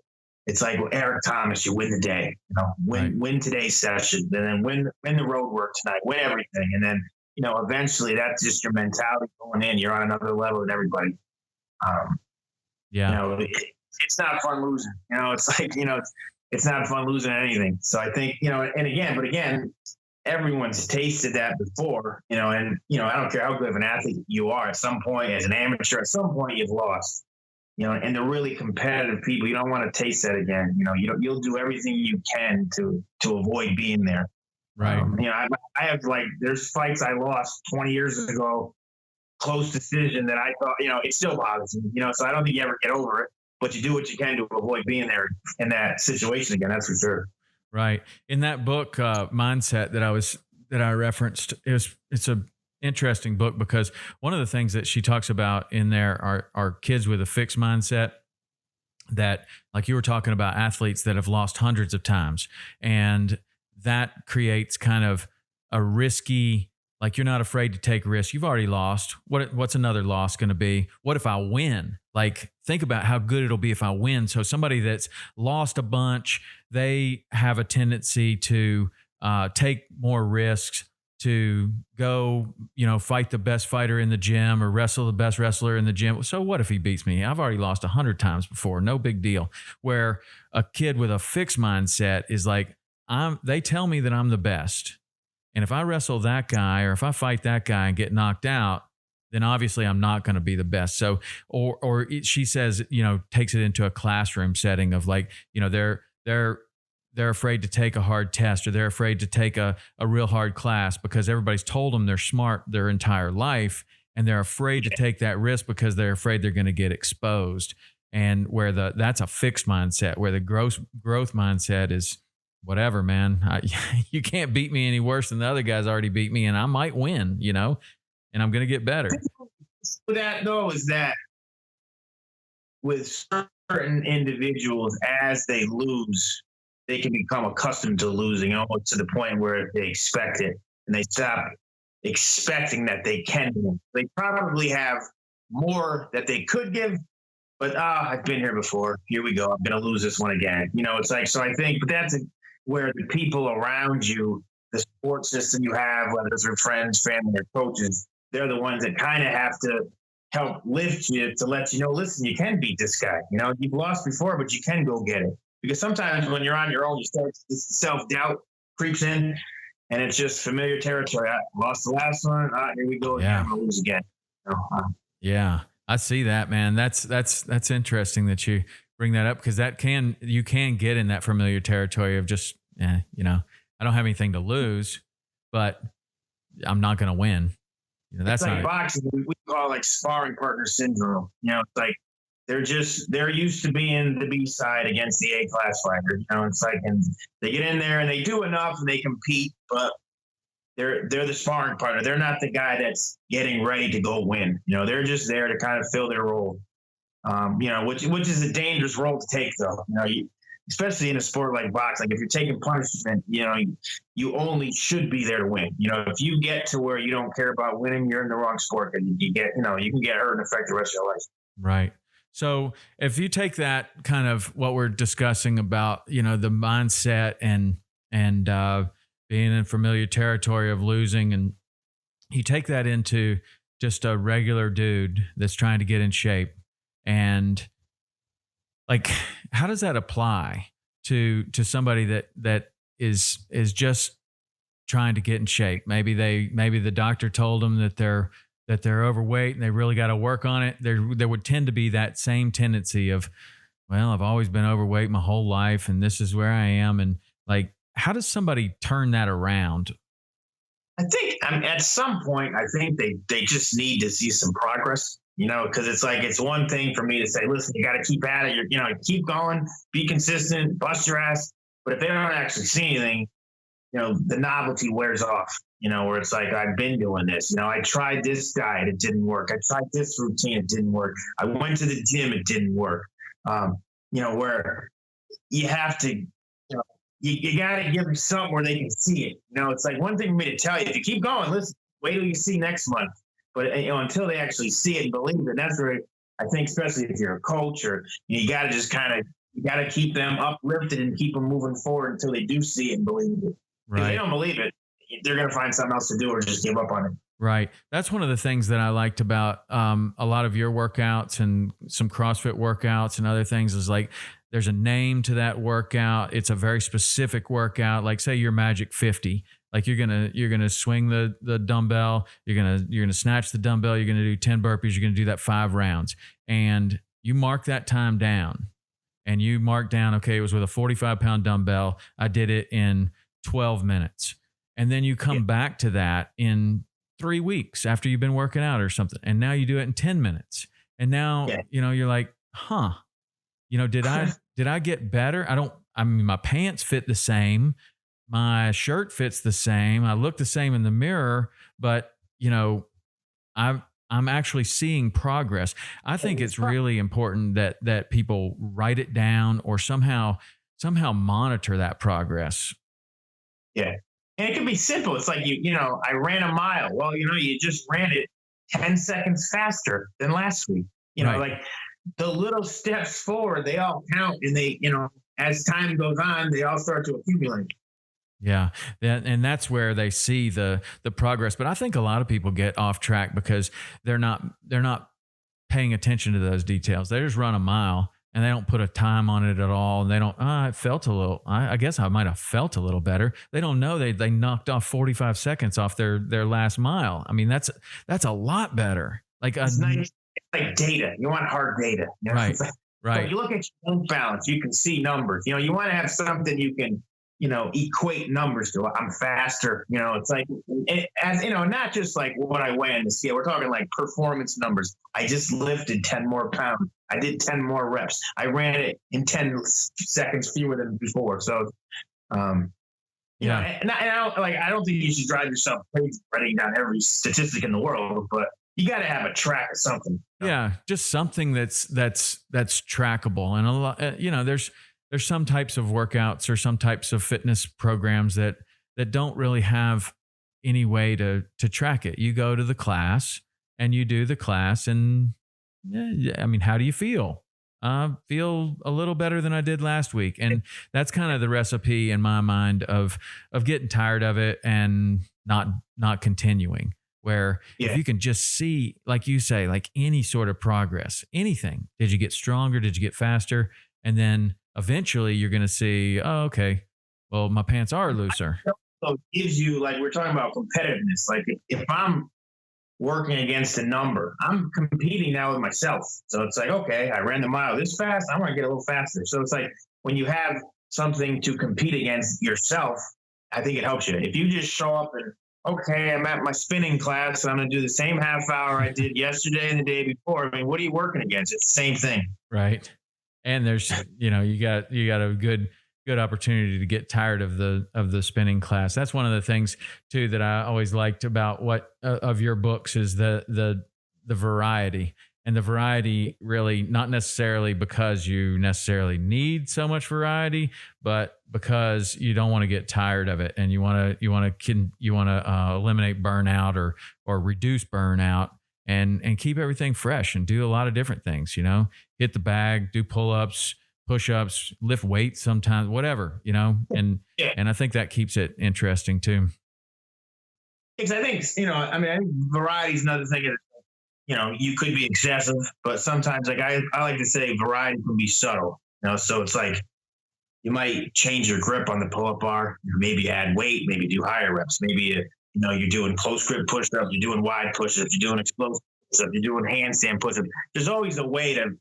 it's like, well, Eric Thomas, you win the day, win today's session, and then win the road work tonight, win everything. And then, eventually that's just your mentality going in. You're on another level than everybody. It's not fun losing. It's like, it's not fun losing anything. So I think, and again, everyone's tasted that before, and, I don't care how good of an athlete you are, at some point, as an amateur, at some point you've lost, and the really competitive people, you don't want to taste that again. You'll do everything you can to avoid being there. Right. I have, like, there's fights I lost 20 years ago, close decision, that I thought, it still bothers me, so I don't think you ever get over it, but you do what you can to avoid being there in that situation again. That's for sure. Right. In that book, Mindset, that I referenced, it's a interesting book because one of the things that she talks about in there are kids with a fixed mindset, that, like you were talking about, athletes that have lost hundreds of times, and that creates kind of a risky, like, you're not afraid to take risks. You've already lost. What's another loss going to be? What if I win? Like, think about how good it'll be if I win. So somebody that's lost a bunch, they have a tendency to take more risks, to go, fight the best fighter in the gym or wrestle the best wrestler in the gym. So what if he beats me? I've already lost 100 times before. No big deal. Where a kid with a fixed mindset is like, they tell me that I'm the best. And if I wrestle that guy, or if I fight that guy and get knocked out, then obviously I'm not going to be the best. So, she says, takes it into a classroom setting of, like, they're afraid to take a hard test, or they're afraid to take a real hard class because everybody's told them they're smart their entire life, and they're afraid to take that risk because they're afraid they're going to get exposed. And where that's a fixed mindset, where the growth mindset is, whatever, man, you can't beat me any worse than the other guys already beat me, and I might win, and I'm going to get better. That, though, is that with certain individuals, as they lose, they can become accustomed to losing, almost to the point where they expect it, and they stop expecting that they can win. They probably have more that they could give, but I've been here before. Here we go. I'm going to lose this one again. It's like, so I think, but that's where the people around you, the support system you have, whether it's your friends, family, or coaches, they're the ones that kind of have to help lift you, to let you know, listen, you can beat this guy. You've lost before, but you can go get it. Because sometimes when you're on your own, you start, this self-doubt creeps in, and it's just familiar territory. I lost the last one. Here we go. Yeah. I'm going to lose again. Yeah, I see that, man. That's interesting that you bring that up, because you can get in that familiar territory of just, I don't have anything to lose, but I'm not going to win. That's it's like not boxing. We call it like sparring partner syndrome. It's like they're used to being the B side against the A class fighter. It's like, and they get in there and they do enough and they compete, but they're the sparring partner. They're not the guy that's getting ready to go win. They're just there to kind of fill their role. Which is a dangerous role to take, though. Especially in a sport like boxing. Like if you're taking punishment, you only should be there to win. If you get to where you don't care about winning, you're in the wrong sport, and you can get hurt and affect the rest of your life. Right. So if you take that kind of what we're discussing about, the mindset and being in familiar territory of losing, and you take that into just a regular dude that's trying to get in shape, and like, how does that apply to somebody that is just trying to get in shape? Maybe the doctor told them that they're overweight and they really got to work on it. There would tend to be that same tendency of, well, I've always been overweight my whole life and this is where I am. And like, how does somebody turn that around? I think at some point, I think they just need to see some progress, because it's one thing for me to say, listen, you got to keep at it. Keep going, be consistent, bust your ass. But if they don't actually see anything, the novelty wears off, where it's like, I've been doing this. I tried this diet, it didn't work. I tried this routine, it didn't work. I went to the gym, it didn't work. Where you have to, you got to give them something where they can see it. It's like one thing for me to tell you, if you keep going, listen, wait till you see next month. But until they actually see it and believe it, that's where I think, especially if you're a coach, or you got to just you got to keep them uplifted and keep them moving forward until they do see it and believe it. Right. If they don't believe it, they're going to find something else to do or just give up on it. Right. That's one of the things that I liked about a lot of your workouts and some CrossFit workouts and other things is like, there's a name to that workout. It's a very specific workout. Like say your Magic 50, like you're gonna swing the dumbbell, you're gonna snatch the dumbbell, you're gonna do 10 burpees, you're gonna do that 5 rounds, and you mark that time down, and you mark down, okay, it was with a 45-pound dumbbell. I did it in 12 minutes, and then you come back to that in 3 weeks after you've been working out or something, and now you do it in 10 minutes, and now you're like, did I get better? I mean, my pants fit the same. My shirt fits the same. I look the same in the mirror, but I'm actually seeing progress. I think it's really important that people write it down or somehow monitor that progress. Yeah. And it can be simple. It's like, I ran a mile. Well, you just ran it 10 seconds faster than last week. Right. Like the little steps forward, they all count, and they, as time goes on, they all start to accumulate. Yeah. And that's where they see the progress. But I think a lot of people get off track because they're not paying attention to those details. They just run a mile and they don't put a time on it at all. And they don't, it felt a little, I guess I might have felt a little better. They don't know they knocked off 45 seconds off their last mile. I mean, that's a lot better. Like it's nice. It's like data. You want hard data. Right. Right. So you look at your own balance, you can see numbers. You want to have something you can, equate numbers to. I'm faster. It's like, not just like what I weigh on the scale. We're talking like performance numbers. I just lifted 10 more pounds. I did 10 more reps. I ran it in 10 seconds fewer than before. So, and I don't think you should drive yourself crazy writing down every statistic in the world, but you got to have a track of something. Yeah, just something that's trackable. And a lot, there's some types of workouts or some types of fitness programs that don't really have any way to track it. You go to the class and you do the class, and I mean, how do you feel? Feel a little better than I did last week. And that's kind of the recipe in my mind of getting tired of it and not continuing. Where if you can just see, like you say, like any sort of progress, anything, did you get stronger? Did you get faster? And then eventually you're going to see, oh, okay, well, my pants are looser. So it gives you, like we're talking about competitiveness. Like if I'm working against a number, I'm competing now with myself. So it's like, okay, I ran the mile this fast. I want to get a little faster. So it's like when you have something to compete against yourself, I think it helps you. If you just show up and, okay, I'm at my spinning class and I'm going to do the same half hour I did yesterday and the day before. I mean, what are you working against? It's the same thing. Right. And there's, you got a good good opportunity to get tired of the spinning class. That's one of the things too that I always liked about what of your books is the variety. And the variety really not necessarily because you necessarily need so much variety, but because you don't want to get tired of it, and you want to eliminate burnout or reduce burnout, and keep everything fresh and do a lot of different things. Hit the bag, do pull-ups, push-ups, lift weights sometimes, whatever. And I think that keeps it interesting too. Because I think I think variety is another thing. You could be excessive, but sometimes, like I like to say, variety can be subtle. So it's like you might change your grip on the pull-up bar, maybe add weight, maybe do higher reps, maybe you're doing close grip push-ups, you're doing wide push-ups, you're doing explosive push-ups, you're doing handstand push-ups. There's always a way to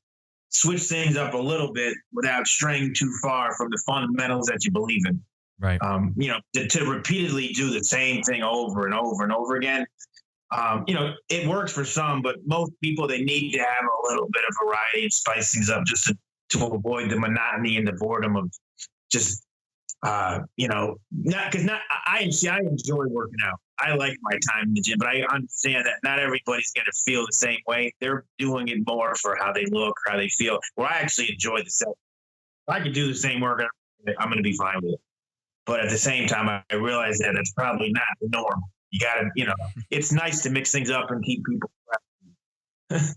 switch things up a little bit without straying too far from the fundamentals that you believe in. Right. To repeatedly do the same thing over and over and over again. It works for some, but most people, they need to have a little bit of variety and spice things up just to avoid the monotony and the boredom of just, I enjoy working out. I like my time in the gym, but I understand that not everybody's going to feel the same way. They're doing it more for how they look, how they feel. Where I actually enjoy the set. If I could do the same workout, I'm going to be fine with it. But at the same time, I realize that it's probably not the norm. You got to, it's nice to mix things up and keep people fresh.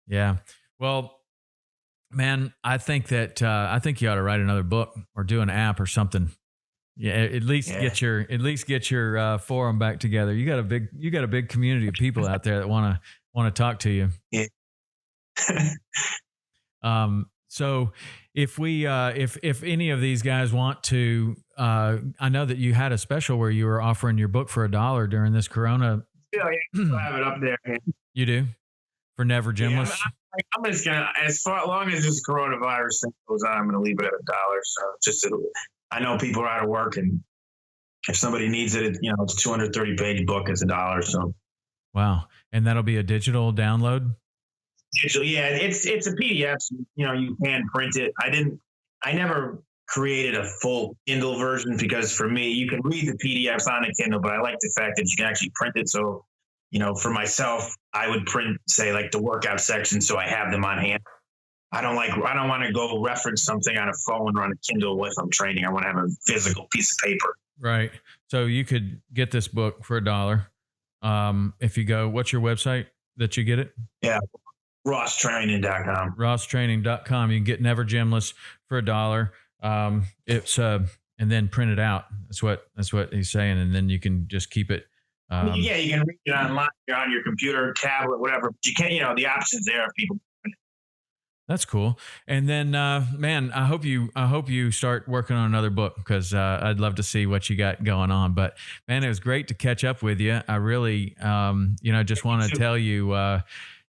Yeah. Well, man, I think you ought to write another book or do an app or something. Yeah, at least get your forum back together. You got a big community of people out there that want to talk to you. Yeah. So if any of these guys want to, I know that you had a special where you were offering your book for $1 during this Corona. Yeah, I have it up there. You do? For Never Gymless? Yeah, I'm just gonna, long as this coronavirus thing goes on, I'm gonna leave it at $1. So I know people are out of work, and if somebody needs it, it's a 230-page book. It's $1. So. Wow, and that'll be a digital download. Yeah, it's a PDF. So, you can print it. I never created a full Kindle version because for me, you can read the PDFs on a Kindle, but I like the fact that you can actually print it. So, for myself, I would print, say, like the workout section, so I have them on hand. I don't want to go reference something on a phone or on a Kindle if I'm training. I want to have a physical piece of paper. Right. So you could get this book for $1. If you go, what's your website that you get it? Yeah. RossTraining.com. RossTraining.com. You can get Never Gymless for $1. It's and then print it out. That's what he's saying, and then you can just keep it. You can read it online, on your computer, tablet, whatever. But you can't. The options there if people. That's cool. And then, man, I hope you start working on another book because I'd love to see what you got going on. But man, it was great to catch up with you. I really, just want to tell you,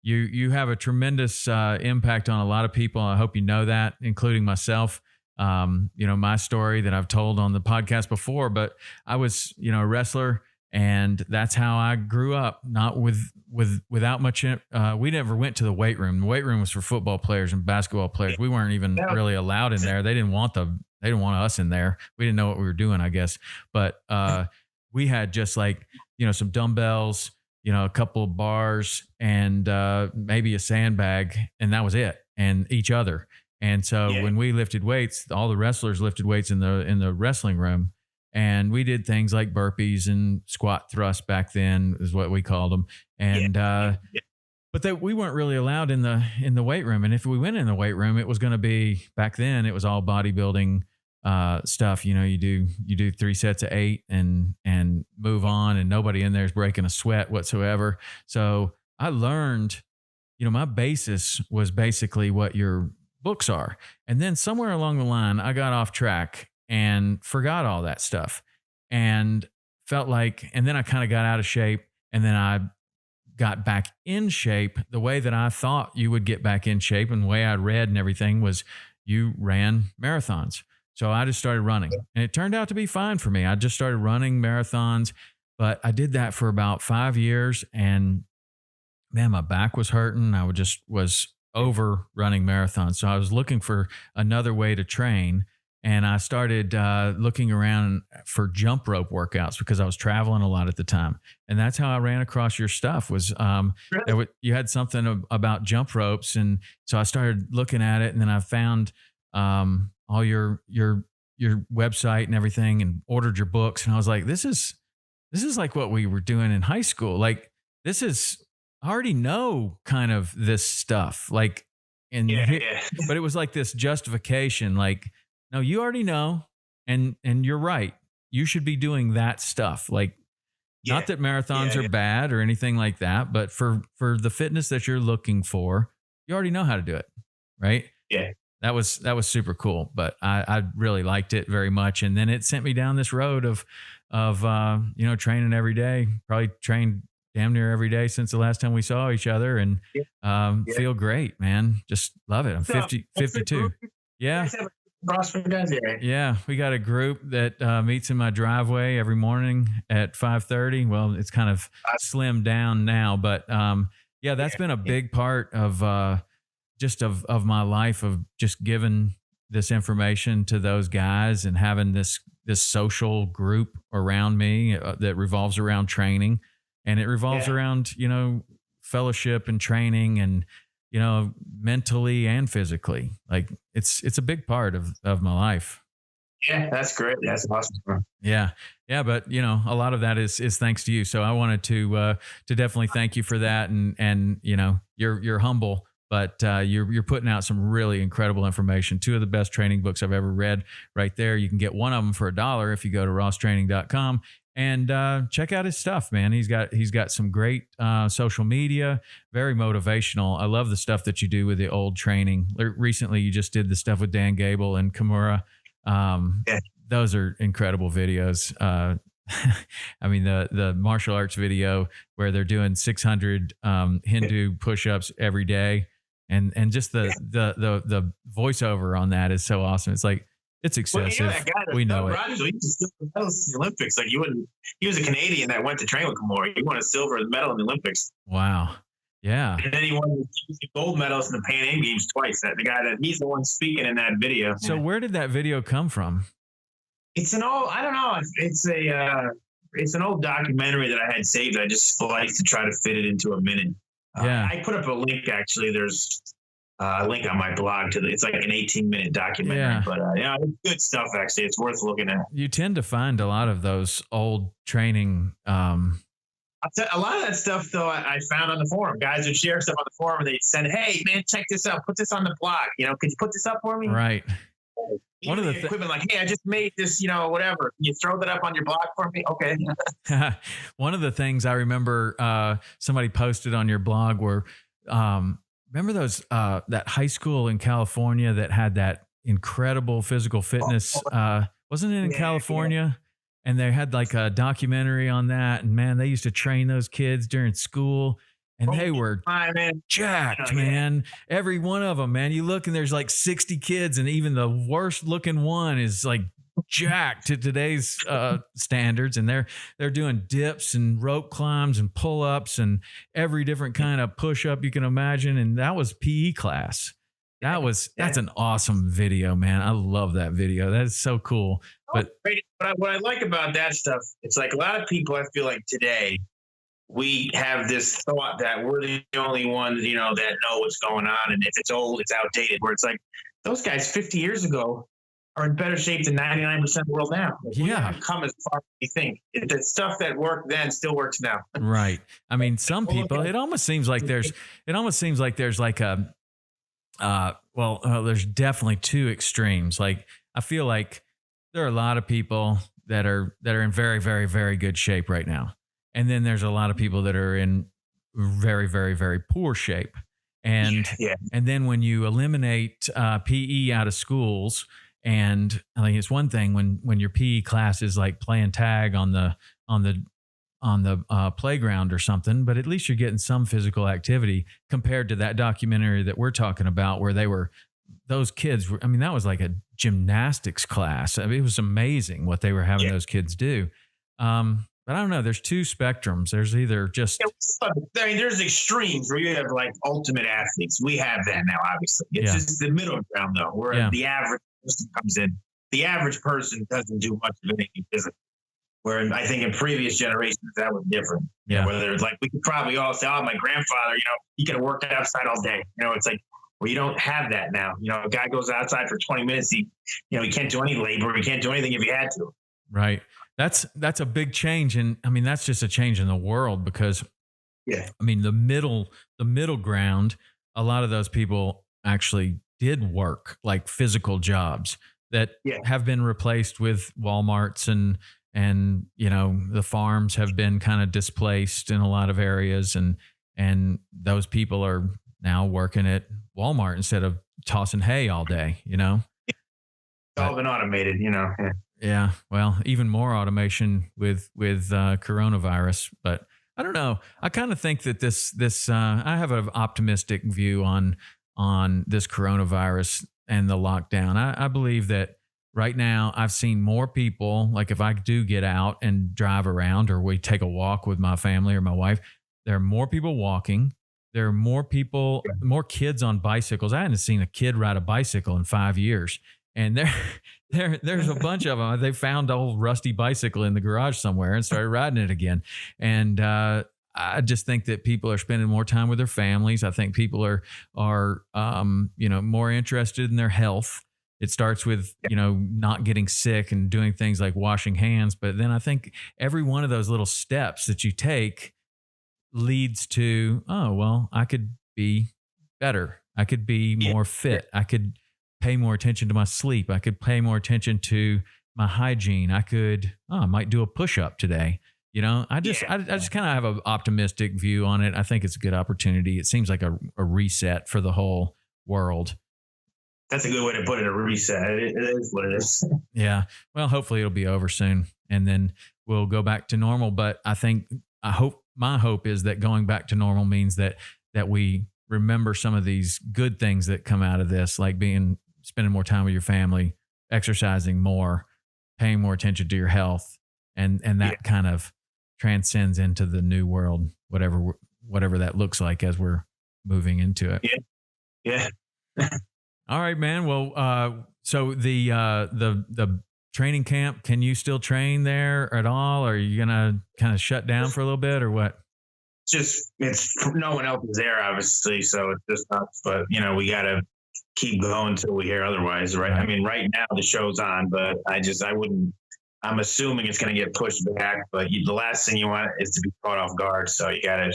you have a tremendous impact on a lot of people. I hope you know that, including myself. My story that I've told on the podcast before, but I was, a wrestler, and that's how I grew up. Not without much. We never went to the weight room. The weight room was for football players and basketball players. We weren't even really allowed in there. They didn't want us in there. We didn't know what we were doing, I guess. But we had just some dumbbells, a couple of bars, and maybe a sandbag, and that was it, and each other. And so when we lifted weights, all the wrestlers lifted weights in the wrestling room. And we did things like burpees and squat thrusts back then is what we called them. And, but we weren't really allowed in the weight room. And if we went in the weight room, it was going to be, back then it was all bodybuilding stuff. You do 3 sets of 8 and move on, and nobody in there is breaking a sweat whatsoever. So I learned, my basis was basically what your books are. And then somewhere along the line, I got off track and forgot all that stuff and felt like, and then I kind of got out of shape, and then I got back in shape the way that I thought you would get back in shape. And the way I'd read and everything was you ran marathons. So I just started running, and it turned out to be fine for me. I just started running marathons, but I did that for about 5 years, and man, my back was hurting. I was over running marathons. So I was looking for another way to train. and I started looking around for jump rope workouts because I was traveling a lot at the time, and that's how I ran across your stuff. Was Really? you had something about jump ropes, and so I started looking at it, and then I found all your website and everything, and ordered your books, and I was like, this is like what we were doing in high school. Like this is I already know kind of this stuff. Like and Yeah, yeah, but it was like this justification, like, no, you already know, and you're right. You should be doing that stuff. Like yeah, not that marathons yeah, are yeah. bad or anything like that, but for the fitness that you're looking for, you already know how to do it. Right. Yeah. That was super cool, but I really liked it very much. And then it sent me down this road of training every day. Probably trained damn near every day since the last time we saw each other, and Yeah. Yeah. feel great, man. Just love it. I'm So, 50, what's the 52. group? You Yeah. guys have a CrossFit guys? Yeah. Yeah, we got a group that meets in my driveway every morning at 5:30. Well, it's kind of slimmed down now, but yeah, that's been a Yeah. big part of just of my life, of just giving this information to those guys and having this social group around me that revolves around training, and it revolves Yeah. around fellowship and training, and mentally and physically. Like it's a big part of my life. Yeah, that's great. That's awesome, bro. Yeah. Yeah. But a lot of that is thanks to you. So I wanted to definitely thank you for that. And you're humble, but you're putting out some really incredible information. Two of the best training books I've ever read right there. You can get one of them for $1 if you go to rosstraining.com and check out his stuff, man. He's got some great social media, very motivational. I love the stuff that you do with the old training. Recently, you just did the stuff with Dan Gable and Kimura. Yeah. Those are incredible videos. I mean, the martial arts video where they're doing 600 Hindu push-ups every day, and just the voiceover on that is so awesome. It's like, it's excessive. That guy, We know it. Rogers, he was silver medalist in the Olympics. Like he was a Canadian that went to train with Kimura. He won a silver medal in the Olympics. Wow. Yeah. And then he won the gold medals in the Pan Am Games twice. The guy he's the one speaking in that video. So where did that video come from? It's I don't know. It's an old documentary that I had saved. I just like to try to fit it into a minute. Yeah. I put up a link, actually. There's a link on my blog it's like an 18-minute documentary. Yeah. But it's good stuff, actually. It's worth looking at. You tend to find a lot of those old training. A lot of that stuff, though, I found on the forum. Guys would share stuff on the forum, and they'd send, "Hey, man, check this out. Put this on the blog. Could you put this up for me?" Right. One of the equipment, like, "Hey, I just made this. Whatever. Can you throw that up on your blog for me?" Okay. One of the things I remember somebody posted on your blog were, remember those that high school in California that had that incredible physical fitness? Wasn't it in California? Yeah. And they had like a documentary on that. And man, they used to train those kids during school, and they were jacked, man. Every one of them, man. You look and there's like 60 kids, and even the worst looking one is like jacked to today's standards. And they're doing dips and rope climbs and pull-ups and every different kind of push-up you can imagine. And that was PE class. That's an awesome video, man. I love that video. That is so cool. But what I like about that stuff, it's like a lot of people, I feel like today, we have this thought that we're the only ones, that know what's going on. And if it's old, it's outdated, where it's like those guys 50 years ago are in better shape than 99% of the world now. We haven't come as far as we think. The stuff that worked then still works now. Right. I mean, some people, it almost seems like there's like a, there's definitely two extremes. Like, I feel like there are a lot of people that are in very, very, very good shape right now. And then there's a lot of people that are in very, very, very poor shape. And then when you eliminate PE out of schools, and I think it's one thing when your PE class is like playing tag on the playground or something, but at least you're getting some physical activity compared to that documentary that we're talking about, where those kids were, I mean, that was like a gymnastics class. I mean, it was amazing what they were having those kids do. But I don't know. There's two spectrums. There's either just, I mean, there's extremes where you have like ultimate athletes. We have that now, obviously. It's just the middle ground, though, where the average person comes in. the average person doesn't do much of anything physically. Where I think in previous generations that was different. Yeah. Whether it's like we could probably all say, "Oh, my grandfather, he could have worked outside all day." It's like, well, you don't have that now. A guy goes outside for 20 minutes. He can't do any labor. He can't do anything if he had to. Right. That's a big change, and I mean that's just a change in the world because, yeah, I mean the middle ground. A lot of those people actually did work like physical jobs that have been replaced with Walmarts and the farms have been kind of displaced in a lot of areas, and those people are now working at Walmart instead of tossing hay all day. It's all been automated. Yeah, well, even more automation with coronavirus, but I don't know. I kind of think that this I have an optimistic view on this coronavirus and the lockdown. I believe that right now I've seen more people, like if I do get out and drive around or we take a walk with my family or my wife, there are more people walking. There are more kids on bicycles. I hadn't seen a kid ride a bicycle in 5 years. And there's a bunch of them. They found an old rusty bicycle in the garage somewhere and started riding it again. And I just think that people are spending more time with their families. I think people are more interested in their health. It starts with, not getting sick and doing things like washing hands. But then I think every one of those little steps that you take leads to, oh, well, I could be better. I could be more fit. I could pay more attention to my sleep. I could pay more attention to my hygiene. I might do a push-up today. I just kind of have an optimistic view on it. I think it's a good opportunity. It seems like a reset for the whole world. That's a good way to put it, a reset. It is what it is. Yeah. Well, hopefully it'll be over soon and then we'll go back to normal. But my hope is that going back to normal means that we remember some of these good things that come out of this, like spending more time with your family, exercising more, paying more attention to your health, and that kind of transcends into the new world, whatever that looks like as we're moving into it. Yeah. All right, man. Well, so the training camp, can you still train there at all? Or are you gonna kind of shut down for a little bit, or what? It's no one else is there, obviously, so it's just us. But we gotta keep going until we hear otherwise, right? I mean, right now the show's on, but I wouldn't. I'm assuming it's going to get pushed back. But the last thing you want is to be caught off guard. So you gotta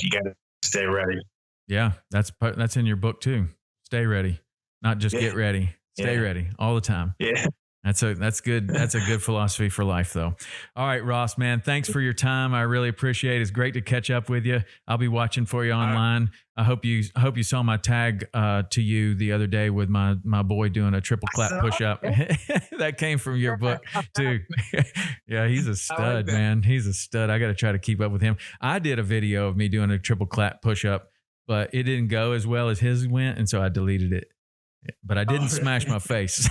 stay ready. Yeah, that's in your book too. Stay ready, not just get ready. Stay ready all the time. Yeah. That's good. That's a good philosophy for life, though. All right, Ross, man, thanks for your time. I really appreciate it. It's great to catch up with you. I'll be watching for you online. I hope you saw my tag to you the other day with my boy doing a triple clap push up. That came from your book too. Yeah, he's a stud, man. He's a stud. I got to try to keep up with him. I did a video of me doing a triple clap push up, but it didn't go as well as his went, and so I deleted it. But I didn't smash my face.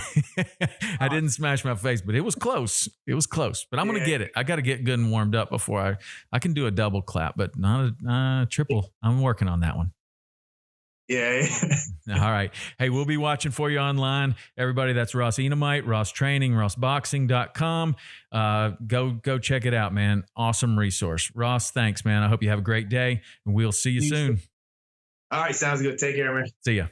I didn't smash my face, but it was close. It was close. But I'm going to get it. I got to get good and warmed up before I can do a double clap, but not a triple. I'm working on that one. Yeah. All right. Hey, we'll be watching for you online. Everybody, that's Ross Enamait, Ross Training, rossboxing.com. Go check it out, man. Awesome resource. Ross, thanks, man. I hope you have a great day, and we'll see you soon. All right. Sounds good. Take care, man. See ya.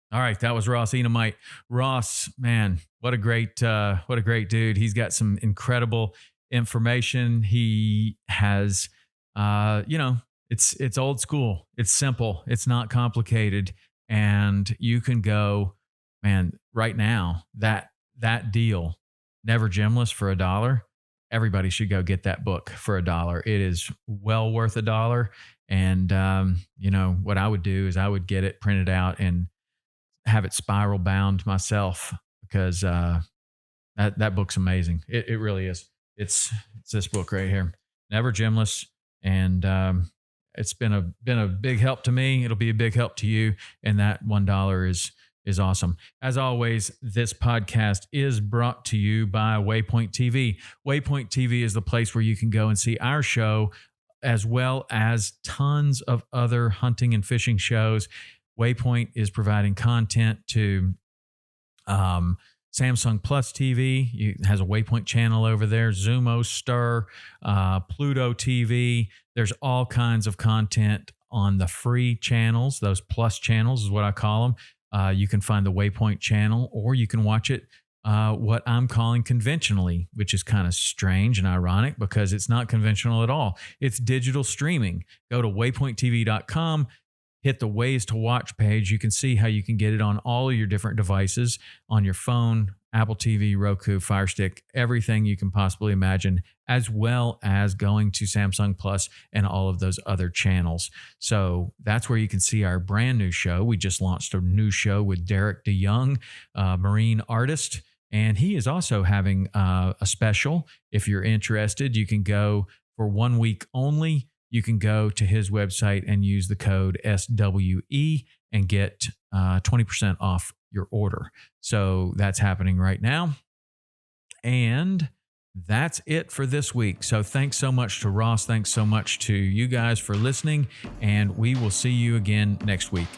All right, that was Ross Enamait. Ross, man, what a great dude. He's got some incredible information. He has, it's old school. It's simple. It's not complicated, and you can go, man. Right now, that deal, Never Gymless for $1. Everybody should go get that book for $1. It is well worth $1. And what I would do is I would get it printed out and have it spiral bound myself, because that book's amazing. It really is. It's this book right here, Never Gymless, and it's been a big help to me. It'll be a big help to you, and that $1 is awesome. As always, this podcast is brought to you by Waypoint TV. Waypoint TV is the place where you can go and see our show, as well as tons of other hunting and fishing shows. Waypoint is providing content to Samsung Plus TV has a Waypoint channel over there, Zumo, Stir, Pluto TV. There's all kinds of content on the free channels. Those Plus channels is what I call them. You can find the Waypoint channel, or you can watch it what I'm calling conventionally, which is kind of strange and ironic because it's not conventional at all. It's digital streaming. Go to waypointtv.com. Hit the ways to watch page. You can see how you can get it on all of your different devices, on your phone, Apple TV, Roku, Fire Stick, everything you can possibly imagine, as well as going to Samsung Plus and all of those other channels. So that's where you can see our brand new show. We just launched a new show with Derek DeYoung, marine artist, and he is also having a special. If you're interested, you can go for 1 week only. You can go to his website and use the code SWE and get 20% off your order. So that's happening right now. And that's it for this week. So thanks so much to Ross. Thanks so much to you guys for listening. And we will see you again next week.